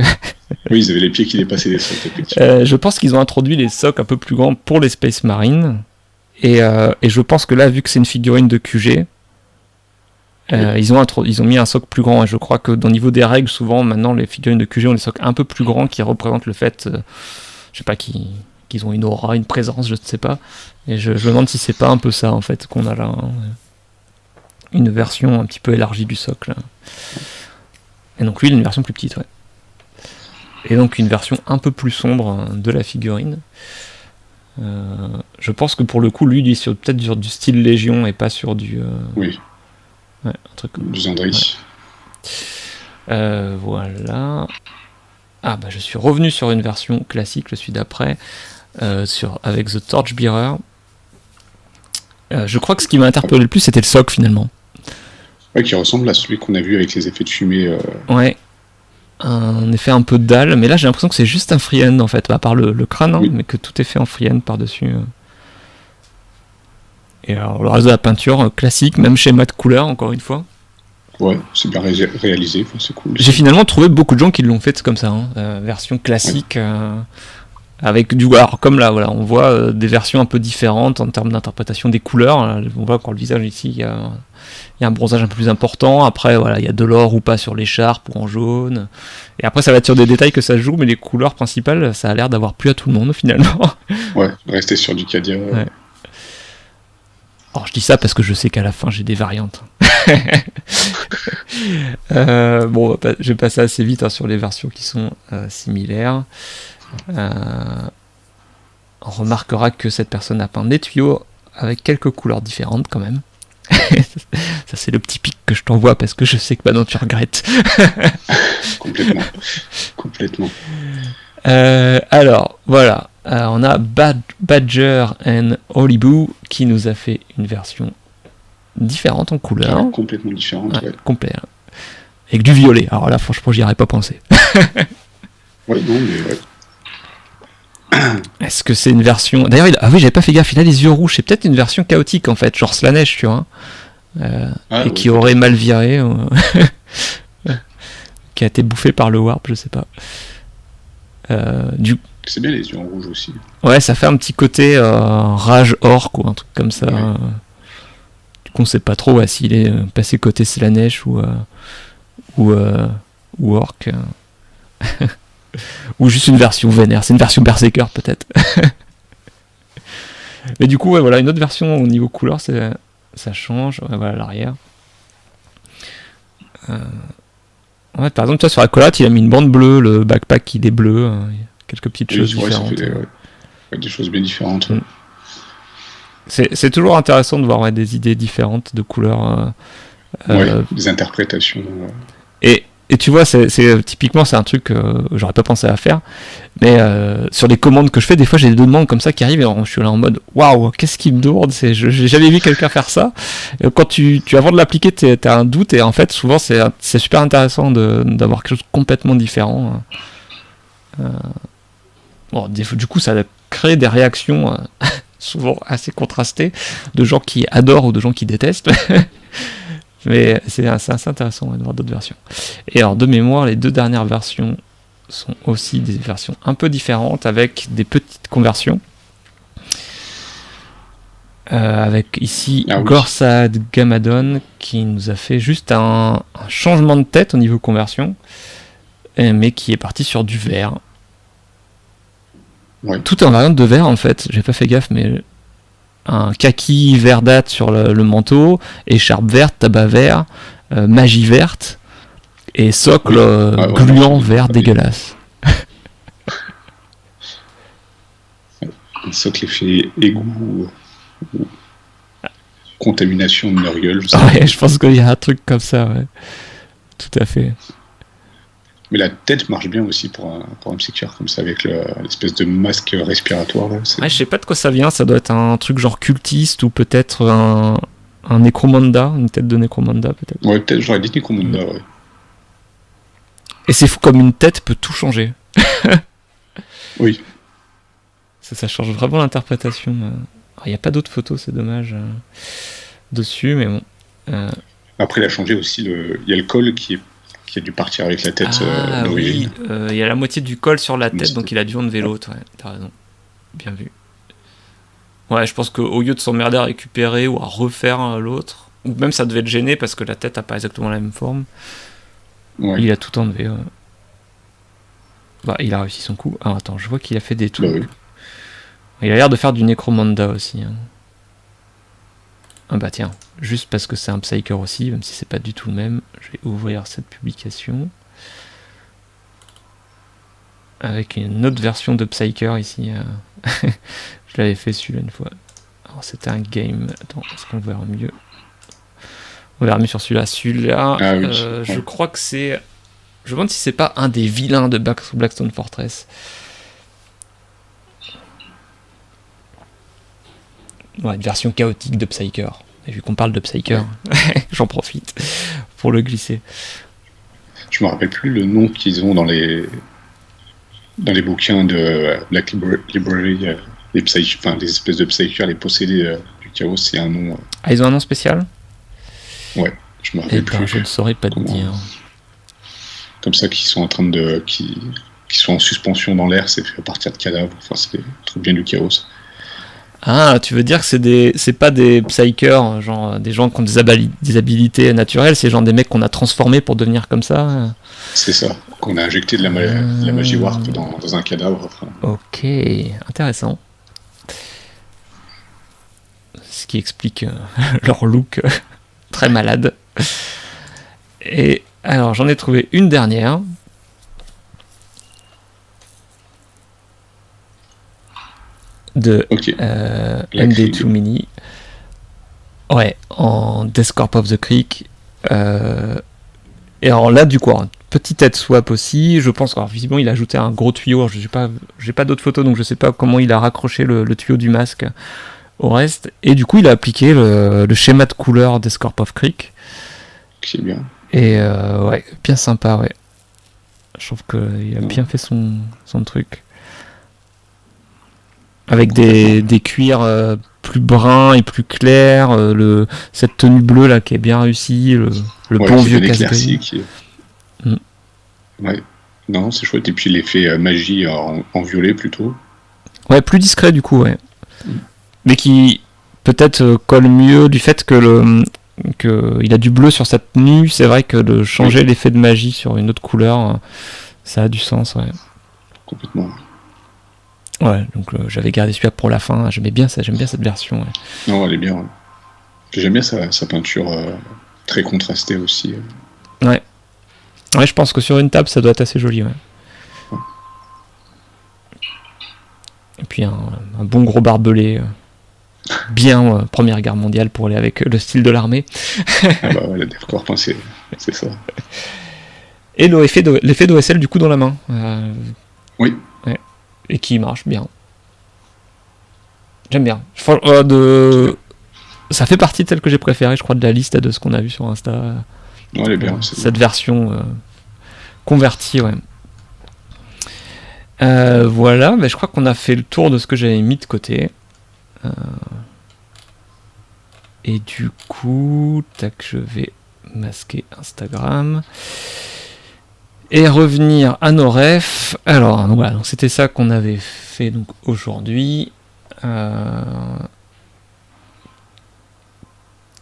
oui, ils avaient les pieds qui dépassaient des socles, effectivement. Je pense qu'ils ont introduit les socles un peu plus grands pour les Space Marines. Et je pense que là, vu que c'est une figurine de QG, ils ont mis un socle plus grand. Et je crois que au niveau des règles, souvent, maintenant, les figurines de QG ont des socles un peu plus grands qui représentent le fait, je sais pas, qu'ils ont une aura, une présence, je ne sais pas. Et je me demande si c'est pas un peu ça, en fait, qu'on a là. Une version un petit peu élargie du socle. Et donc lui, il a une version plus petite, Et donc une version un peu plus sombre de la figurine. Je pense que pour le coup, lui, il est peut-être sur du style Légion et pas sur du... Oui. Un truc comme... Du Zandri. Voilà. Ah bah je suis revenu sur une version classique, je suis d'après, avec The Torchbearer. Je crois que ce qui m'a interpellé le plus, c'était le socle finalement. Ouais, qui ressemble à celui qu'on a vu avec les effets de fumée. Ouais. Un effet un peu dalle, mais là j'ai l'impression que c'est juste un freehand en fait, à part le crâne, mais que tout est fait en freehand par-dessus. Et alors le reste de la peinture, classique, même schéma de couleur, encore une fois. Ouais, c'est bien réalisé, c'est cool. J'ai finalement trouvé beaucoup de gens qui l'ont fait comme ça, version classique, avec du... Alors comme là, voilà, on voit des versions un peu différentes en termes d'interprétation des couleurs. On voit quand le visage ici, il y a un bronzage un peu plus important. Après, voilà, il y a de l'or ou pas sur l'écharpe ou en jaune. Et après, ça va être sur des détails que ça joue, mais les couleurs principales, ça a l'air d'avoir plu à tout le monde finalement. Ouais, rester sur du Cadia. Ouais. Alors je dis ça parce que je sais qu'à la fin j'ai des variantes. Bon, je vais passer assez vite sur les versions qui sont similaires. On remarquera que cette personne a peint des tuyaux avec quelques couleurs différentes quand même. Ça c'est le petit pic que je t'envoie parce que je sais que maintenant tu regrettes. Complètement. Alors voilà. On a Badger and Hollywood qui nous a fait une version différente en couleur. Ouais, complètement différente. Complet. Avec du violet. Alors là, franchement, j'y aurais pas pensé. Ouais, non, mais ouais. Est-ce que c'est une version... D'ailleurs, j'avais pas fait gaffe, il a les yeux rouges. C'est peut-être une version chaotique, en fait, genre Slanesh, tu vois. Qui aurait mal viré. Qui a été bouffé par le Warp, je sais pas. C'est bien les yeux en rouge aussi. Ouais, ça fait un petit côté rage orc ou un truc comme ça. Ouais. Du coup, on sait pas trop s'il est passé côté Slanesh ou orc. Ou juste une version vénère. C'est une version Berserker peut-être. Mais du coup, voilà, une autre version au niveau couleur, ça change. Voilà l'arrière. Par exemple, toi, sur la collate, il a mis une bande bleue, le backpack il est bleu. Quelques petites choses différentes. Ça fait des choses bien différentes. C'est toujours intéressant de voir des idées différentes de couleurs. Des interprétations. Et tu vois, typiquement, c'est un truc que j'aurais pas pensé à faire. Mais sur les commandes que je fais, des fois, j'ai des demandes comme ça qui arrivent et je suis là en mode waouh, qu'est-ce qui me demande ? J'ai jamais vu quelqu'un faire ça. Et quand tu avant de l'appliquer, t'as un doute et en fait, souvent, c'est super intéressant d'avoir quelque chose de complètement différent. Bon, du coup, ça crée des réactions souvent assez contrastées de gens qui adorent ou de gens qui détestent. Mais c'est assez intéressant de voir d'autres versions. Et alors, de mémoire, les deux dernières versions sont aussi des versions un peu différentes avec des petites conversions. Avec ici Gorsad Gamadon qui nous a fait juste un changement de tête au niveau conversion, mais qui est parti sur du vert. Ouais. Tout est en variante de vert en fait, j'ai pas fait gaffe, mais un kaki verdâtre sur le manteau, écharpe verte, tabac vert, magie verte et socle gluant vert dégueulasse. Un socle effet égout ou contamination de Nurgle. Je pense qu'il y a un truc comme ça, ouais. Tout à fait. Mais la tête marche bien aussi pour un psycheur comme ça, avec l'espèce de masque respiratoire. Là, je sais pas de quoi ça vient, ça doit être un truc genre cultiste ou peut-être un Necromunda, une tête de Necromunda peut-être. Ouais, peut-être, j'aurais dit Necromunda, ouais. Et c'est fou comme une tête peut tout changer. Oui. Ça change vraiment l'interprétation. Il n'y a pas d'autres photos, c'est dommage, dessus, mais bon. Après, il a changé aussi, il y a le col qui a dû partir avec la tête d'origine. Oui, il y a la moitié du col sur la tête, donc il a dû enlever l'autre, ouais, t'as raison. Bien vu. Ouais, je pense qu'au lieu de s'emmerder à récupérer ou à refaire l'autre, ou même ça devait le gêner parce que la tête n'a pas exactement la même forme, il a tout enlevé. Ouais. Bah, il a réussi son coup. Ah, attends, je vois qu'il a fait des trucs. Oui. Il a l'air de faire du Necromunda aussi. Hein. Ah bah tiens, juste parce que c'est un Psyker aussi, même si c'est pas du tout le même, je vais ouvrir cette publication. Avec une autre version de Psyker ici. Je l'avais fait celui-là une fois. Alors c'était un game. Attends, est-ce qu'on verra mieux? On verra mieux sur celui-là. Celui-là, je crois que c'est... Je me demande si c'est pas un des vilains de Blackstone Fortress. Ouais, une version chaotique de Psyker. Et vu qu'on parle de Psyker, j'en profite pour le glisser. Je me rappelle plus le nom qu'ils ont dans les bouquins de Black Library, les espèces de Psyker, les possédés du chaos, c'est un nom. Ah, ils ont un nom spécial? Ouais, je me rappelle plus. Je ne saurais pas te dire. Comme ça, qui sont en train qui sont en suspension dans l'air, c'est fait à partir de cadavres. Enfin, c'est un truc bien du chaos. Ah, tu veux dire que c'est pas des psychers, genre des gens qui ont des habilités naturelles, c'est genre des mecs qu'on a transformés pour devenir comme ça? C'est ça, qu'on a injecté de la magie warp dans un cadavre. Enfin. Ok, intéressant. Ce qui explique leur look très malade. Et alors, j'en ai trouvé une dernière. De MD2 Mini. Ouais, en Death Corp of the Creek. Et alors là, du coup, petit head swap aussi. Je pense, alors visiblement, il a ajouté un gros tuyau. J'ai pas d'autres photos, donc je sais pas comment il a raccroché le tuyau du masque au reste. Et du coup, il a appliqué le schéma de couleur Death Corp of Creek. C'est bien. Et ouais, bien sympa, ouais. Je trouve qu'il a bien fait son truc. Avec des cuirs plus bruns et plus clairs, cette tenue bleue là qui est bien réussie, le bon vieux casse-gris. Ouais, non, c'est chouette. Et puis l'effet magie en violet plutôt. Ouais, plus discret du coup, ouais. Mais qui peut-être colle mieux du fait que il a du bleu sur sa tenue. C'est vrai que de changer l'effet de magie sur une autre couleur, ça a du sens, ouais. Complètement. Ouais, donc j'avais gardé celui-là pour la fin. J'aime bien cette version. Ouais. Non, elle est bien. Ouais. J'aime bien sa peinture très contrastée aussi. Ouais. Ouais, je pense que sur une table, ça doit être assez joli. Ouais. Et puis un bon gros barbelé. Bien Première Guerre mondiale pour aller avec le style de l'armée. Ah bah ouais, la Deathcorp, c'est ça. Et l'effet d'OSL du coup dans la main. Oui. Ouais. Et qui marche bien. J'aime bien. Ça fait partie de celle que j'ai préférée, je crois, de la liste de ce qu'on a vu sur Insta. Ouais, elle est bien. Cette version convertie, ouais. Voilà, je crois qu'on a fait le tour de ce que j'avais mis de côté. Et du coup, je vais masquer Instagram. Et revenir à nos refs. Alors, voilà, donc c'était ça qu'on avait fait donc, aujourd'hui.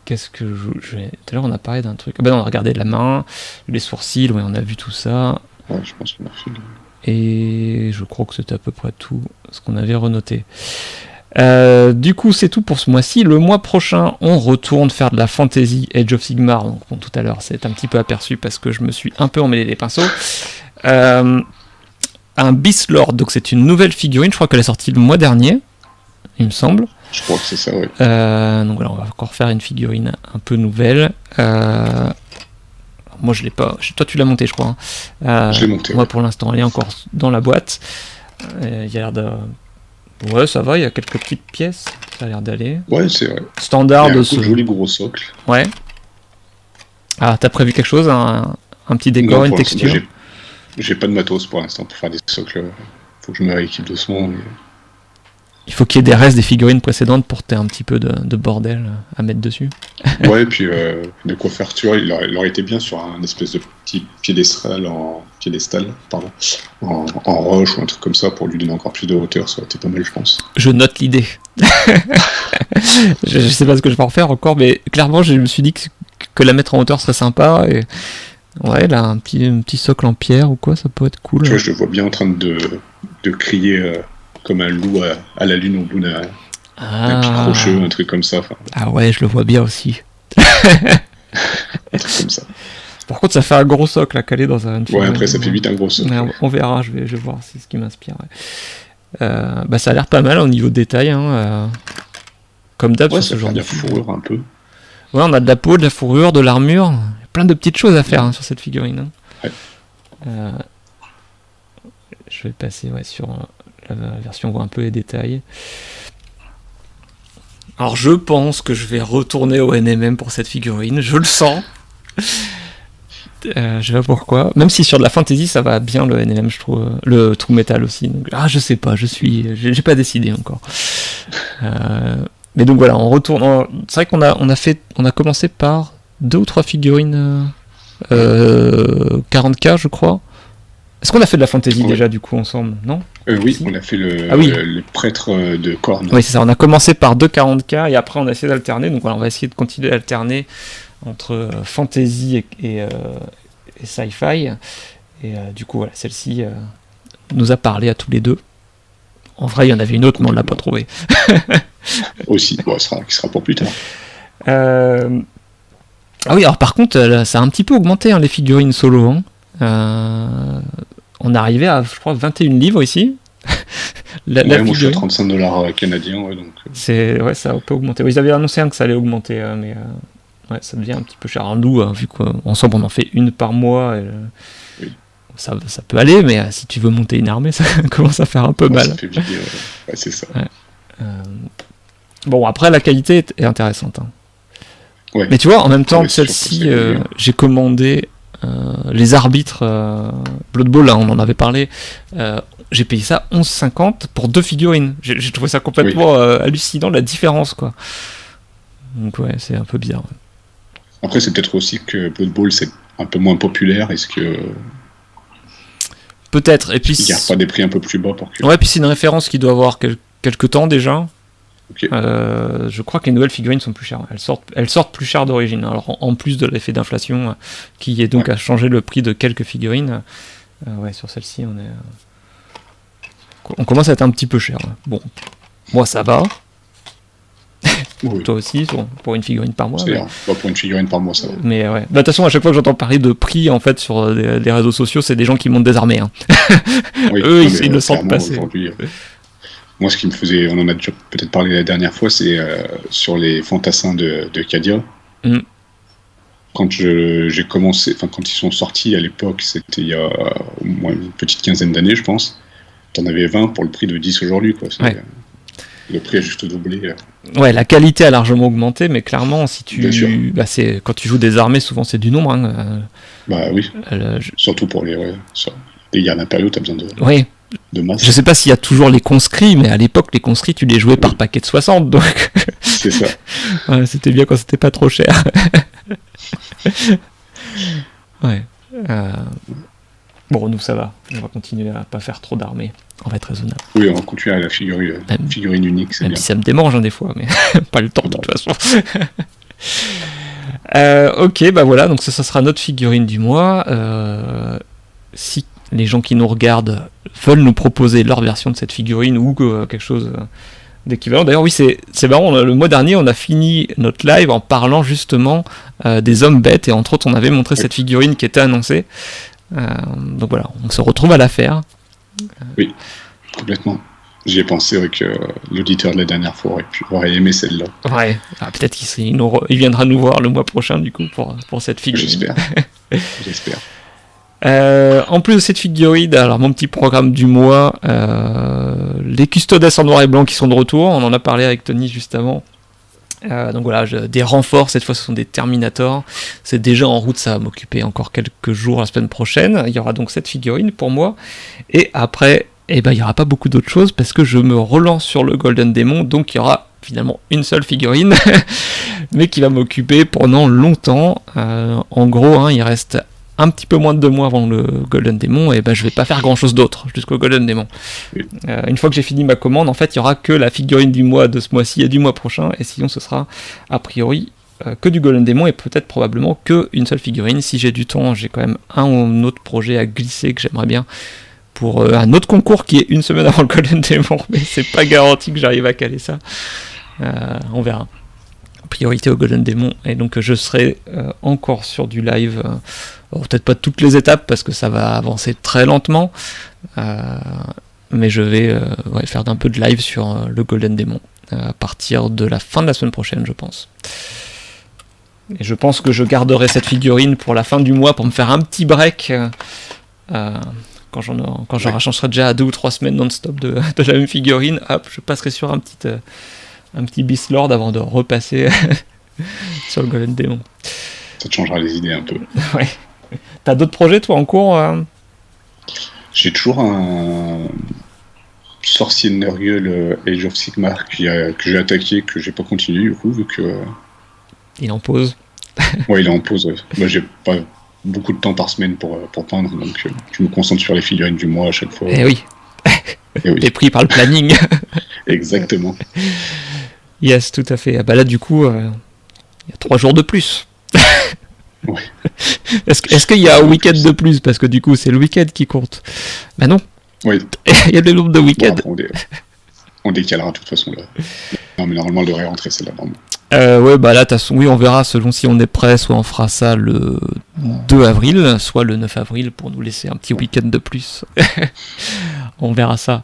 Qu'est-ce que tout à l'heure, on a parlé d'un truc. On a regardé la main, les sourcils, ouais, on a vu tout ça. Ouais, je pense qu'on a fait. Et je crois que c'était à peu près tout ce qu'on avait renoté. Du coup, c'est tout pour ce mois-ci. Le mois prochain, on retourne faire de la fantasy Age of Sigmar. Donc, bon, tout à l'heure, c'est un petit peu aperçu parce que je me suis un peu emmêlé les pinceaux. Un Beast Lord, donc c'est une nouvelle figurine. Je crois qu'elle est sortie le mois dernier. il me semble. Je crois que c'est ça, oui. Donc voilà, on va encore faire une figurine un peu nouvelle. Moi je l'ai pas. Toi tu l'as monté, je crois. Je l'ai monté. Moi pour l'instant, elle est encore dans la boîte. Il y a l'air de. Ouais, ça va, il y a quelques petites pièces. Ça a l'air d'aller. Ouais, c'est vrai. Standard il y a de ce joli gros socle. Ouais. Ah, t'as prévu quelque chose, un petit décor, une texture? J'ai pas de matos pour l'instant pour faire des socles. Faut que je me rééquipe doucement. Mais... Il faut qu'il y ait des restes des figurines précédentes pour que t'aies un petit peu de bordel à mettre dessus. Ouais, et puis de quoi faire, tu vois, il aurait été bien sur un espèce de petit piédestal en roche ou un truc comme ça pour lui donner encore plus de hauteur, ça aurait été pas mal, je pense. Je note l'idée. je sais pas ce que je vais en faire encore, mais clairement, je me suis dit que la mettre en hauteur serait sympa. Et ouais, là, un petit socle en pierre ou quoi, ça peut être cool. Tu vois, je le vois bien en train de crier comme un loup à la lune au bout d'un pic rocheux, un truc comme ça. Ah ouais, je le vois bien aussi. Un truc comme ça. Par contre, ça fait un gros socle à caler dans un... Ouais, après, ça fait vite un gros socle. On verra, je vais voir si c'est ce qui m'inspire. Ouais. Ça a l'air pas mal au niveau de détail. Comme d'hab, sur ce genre de fourrure un peu. Ouais, on a de la peau, de la fourrure, de l'armure. Plein de petites choses à faire sur cette figurine. Ouais. Je vais passer sur la version où on voit un peu les détails. Alors je pense que je vais retourner au NMM pour cette figurine, je le sens. Je sais pas pourquoi. Même si sur de la fantasy ça va bien le NMM, je trouve. Le True Metal aussi. Donc, je sais pas, j'ai pas décidé encore. Mais donc voilà, on retourne. C'est vrai qu'on a commencé par 2 ou 3 figurines 40K, je crois. Est-ce qu'on a fait de la fantasy déjà du coup ensemble, non? Oui, on a fait le prêtre de Korn. Oui, c'est ça, on a commencé par 2 40K et après on a essayé d'alterner, donc voilà, on va essayer de continuer d'alterner entre fantasy et sci-fi. Et du coup, voilà, celle-ci nous a parlé à tous les deux. En vrai, il y en avait une autre, mais on ne l'a pas trouvée. Aussi, bon, qui sera pour plus tard. Ah oui, alors par contre, ça a un petit peu augmenté les figurines solo. On est arrivé à, je crois, 21 livres ici. Moi je suis à $35 canadiens, ouais, donc... Ouais, ça peut augmenter. Ils avaient annoncé que ça allait augmenter, mais ouais, ça devient un petit peu cher. Alors nous, vu qu'ensemble on en fait une par mois, oui. ça peut aller, mais si tu veux monter une armée, ça commence à faire un peu mal. Ça fait vider, ouais, c'est ça. Ouais. Bon, après la qualité est intéressante. Ouais. Mais tu vois, en même temps que celle-ci, j'ai commandé les arbitres Blood Bowl, là on en avait parlé, j'ai payé ça 11,50 pour 2 figurines. J'ai trouvé ça complètement hallucinant, la différence, quoi. Donc ouais, c'est un peu bizarre. Ouais. Après, c'est peut-être aussi que Blood Bowl c'est un peu moins populaire. Est-ce que peut-être. Et puis il garde pas des prix un peu plus bas pour que... Ouais, puis c'est une référence qui doit avoir quelques temps déjà. Okay. Je crois que les nouvelles figurines sont plus chères. Elles sortent plus chères d'origine. Alors en plus de l'effet d'inflation qui est donc à changer le prix de quelques figurines, ouais, sur celle-ci on commence à être un petit peu cher. Bon, moi ça va. Oui. Toi aussi, pour une figurine par mois. Pour une figurine par mois, ça va. Mais ouais. De toute façon, à chaque fois que j'entends parler de prix en fait sur des réseaux sociaux, c'est des gens qui montent des armées. Oui, eux, ils le sentent passer. Moi, ce qui me faisait, on en a déjà peut-être parlé la dernière fois, c'est sur les fantassins de Cadia. Mm. Quand j'ai commencé, quand ils sont sortis à l'époque, c'était il y a au moins une petite quinzaine d'années, je pense. T'en avais 20 pour le prix de 10 aujourd'hui, quoi. Ouais. Le prix a juste doublé. Ouais, la qualité a largement augmenté, mais clairement, si tu, quand tu joues des armées, souvent c'est du nombre. Bah oui. Surtout pour les guerres d'impériaux, t'as besoin de. Oui. De masse. Je sais pas s'il y a toujours les conscrits, mais à l'époque, les conscrits, tu les jouais par paquet de 60, donc... C'est ça. Ouais, c'était bien quand c'était pas trop cher. Ouais. Bon, nous, ça va. On va continuer à pas faire trop d'armées. On va être raisonnable. Oui, on va continuer à la figurine unique, c'est bien. Si ça me démange, des fois, mais pas le temps, de toute façon. Ok, bah voilà, donc ça sera notre figurine du mois. Si les gens qui nous regardent veulent nous proposer leur version de cette figurine ou quelque chose d'équivalent. D'ailleurs, oui, c'est marrant, le mois dernier, on a fini notre live en parlant justement des hommes bêtes, et entre autres, on avait montré cette figurine qui était annoncée. Donc voilà, on se retrouve à la faire. Oui, complètement. J'y ai pensé avec l'auditeur de la dernière fois aurait aimé celle-là. Ouais, peut-être qu'il viendra nous voir le mois prochain du coup pour cette figurine. J'espère. En plus de cette figurine, alors mon petit programme du mois, les Custodes en noir et blanc qui sont de retour, on en a parlé avec Tony juste avant. Donc voilà, des renforts, cette fois ce sont des Terminators, c'est déjà en route, ça va m'occuper encore quelques jours la semaine prochaine. Il y aura donc cette figurine pour moi, et après, il n'y aura pas beaucoup d'autres choses parce que je me relance sur le Golden Demon, donc il y aura finalement une seule figurine, mais qui va m'occuper pendant longtemps. En gros, il reste un petit peu moins de 2 mois avant le Golden Demon, et je vais pas faire grand chose d'autre jusqu'au Golden Demon. Une fois que j'ai fini ma commande, en fait, il y aura que la figurine du mois de ce mois-ci et du mois prochain, et sinon ce sera a priori que du Golden Demon et peut-être probablement que une seule figurine. Si j'ai du temps, j'ai quand même un autre projet à glisser que j'aimerais bien pour un autre concours qui est une semaine avant le Golden Demon, mais c'est pas garanti que j'arrive à caler ça. On verra. Priorité au Golden Demon, et donc je serai encore sur du live, peut-être pas toutes les étapes parce que ça va avancer très lentement, mais je vais faire un peu de live sur le Golden Demon à partir de la fin de la semaine prochaine, je pense. Et je pense que je garderai cette figurine pour la fin du mois pour me faire un petit break quand je rachangerai déjà à 2 ou 3 semaines non-stop de la même figurine. Hop, je passerai sur un petit Beast Lord avant de repasser sur le Golden Demon. Ça te changera les idées un peu. Ouais. T'as d'autres projets, toi, en cours J'ai toujours un sorcier de Nergal Age of Sigmar que j'ai attaqué, que j'ai pas continué du coup, vu que... Il est en pause. Ouais, il est en pause, ouais. Moi, j'ai pas beaucoup de temps par semaine pour peindre, donc je me concentre sur les figurines du mois à chaque fois. Eh oui. T'es pris par le planning. Exactement. Yes, tout à fait. Là, du coup, il y a 3 jours de plus. Ouais. Est-ce qu'il y a un week-end de plus? Parce que du coup, c'est le week-end qui compte. Non. Oui. Il y a des nombres de week-ends. Bon, on décalera de toute façon. Là. Non, mais normalement, elle devrait rentrer celle-là. Là, oui, on verra selon si on est prêt. Soit on fera ça le 2 avril, soit le 9 avril pour nous laisser un petit week-end de plus. On verra ça.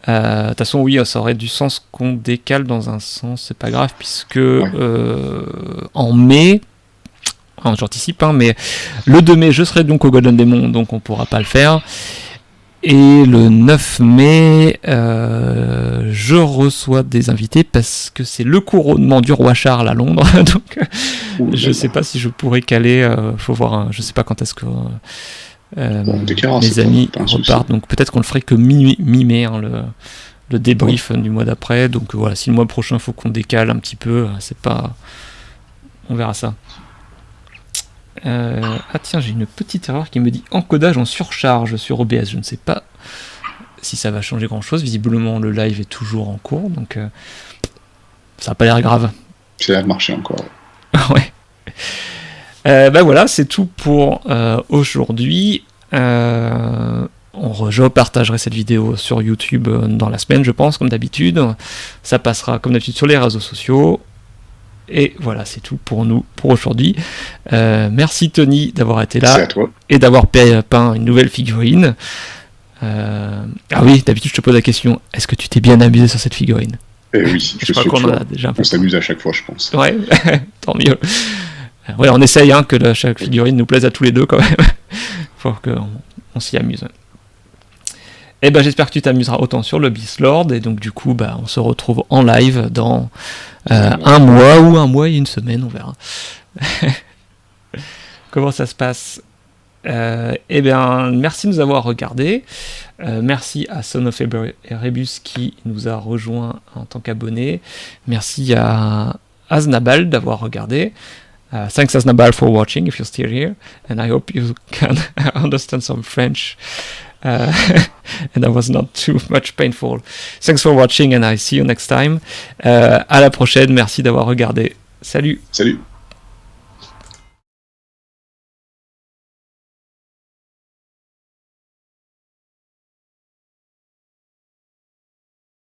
De toute façon, oui, ça aurait du sens qu'on décale dans un sens, c'est pas grave, puisque en mai, j'anticipe, mais le 2 mai, je serai donc au Golden Demon, donc on pourra pas le faire. Et le 9 mai, je reçois des invités parce que c'est le couronnement du roi Charles à Londres, donc je sais pas si je pourrais caler, faut voir, je sais pas quand est-ce que... mes amis repartent, donc peut-être qu'on le ferait que mi-mai, le débrief du mois d'après. Donc voilà, si le mois prochain faut qu'on décale un petit peu, c'est pas, on verra ça. Tiens, j'ai une petite erreur qui me dit encodage en surcharge sur OBS. Je ne sais pas si ça va changer grand chose. Visiblement le live est toujours en cours, donc ça n'a pas l'air grave. Ça a l'air de marcher encore. Ouais. Voilà, c'est tout pour aujourd'hui. Je partagerai cette vidéo sur YouTube dans la semaine, je pense, comme d'habitude. Ça passera comme d'habitude sur les réseaux sociaux. Et voilà, c'est tout pour nous pour aujourd'hui. Merci Tony d'avoir été là et d'avoir peint une nouvelle figurine. Oui, d'habitude je te pose la question, est-ce que tu t'es bien amusé sur cette figurine? Oui, je crois qu'on en a déjà un peu. On s'amuse à chaque fois, je pense. Ouais, tant mieux. Ouais, on essaye que chaque figurine nous plaise à tous les deux quand même. Faut qu'on s'y amuse. Et j'espère que tu t'amuseras autant sur le Beast Lord, et donc du coup on se retrouve en live dans un mois et une semaine, on verra. Comment ça se passe? Merci de nous avoir regardés. Merci à Son of Erebus qui nous a rejoint en tant qu'abonné. Merci à Aznabal d'avoir regardé. Thanks Aznabal for watching if you're still here, and I hope you can understand some French. And that was not too much painful. Thanks for watching and I see you next time. À la prochaine, merci d'avoir regardé. Salut. Salut.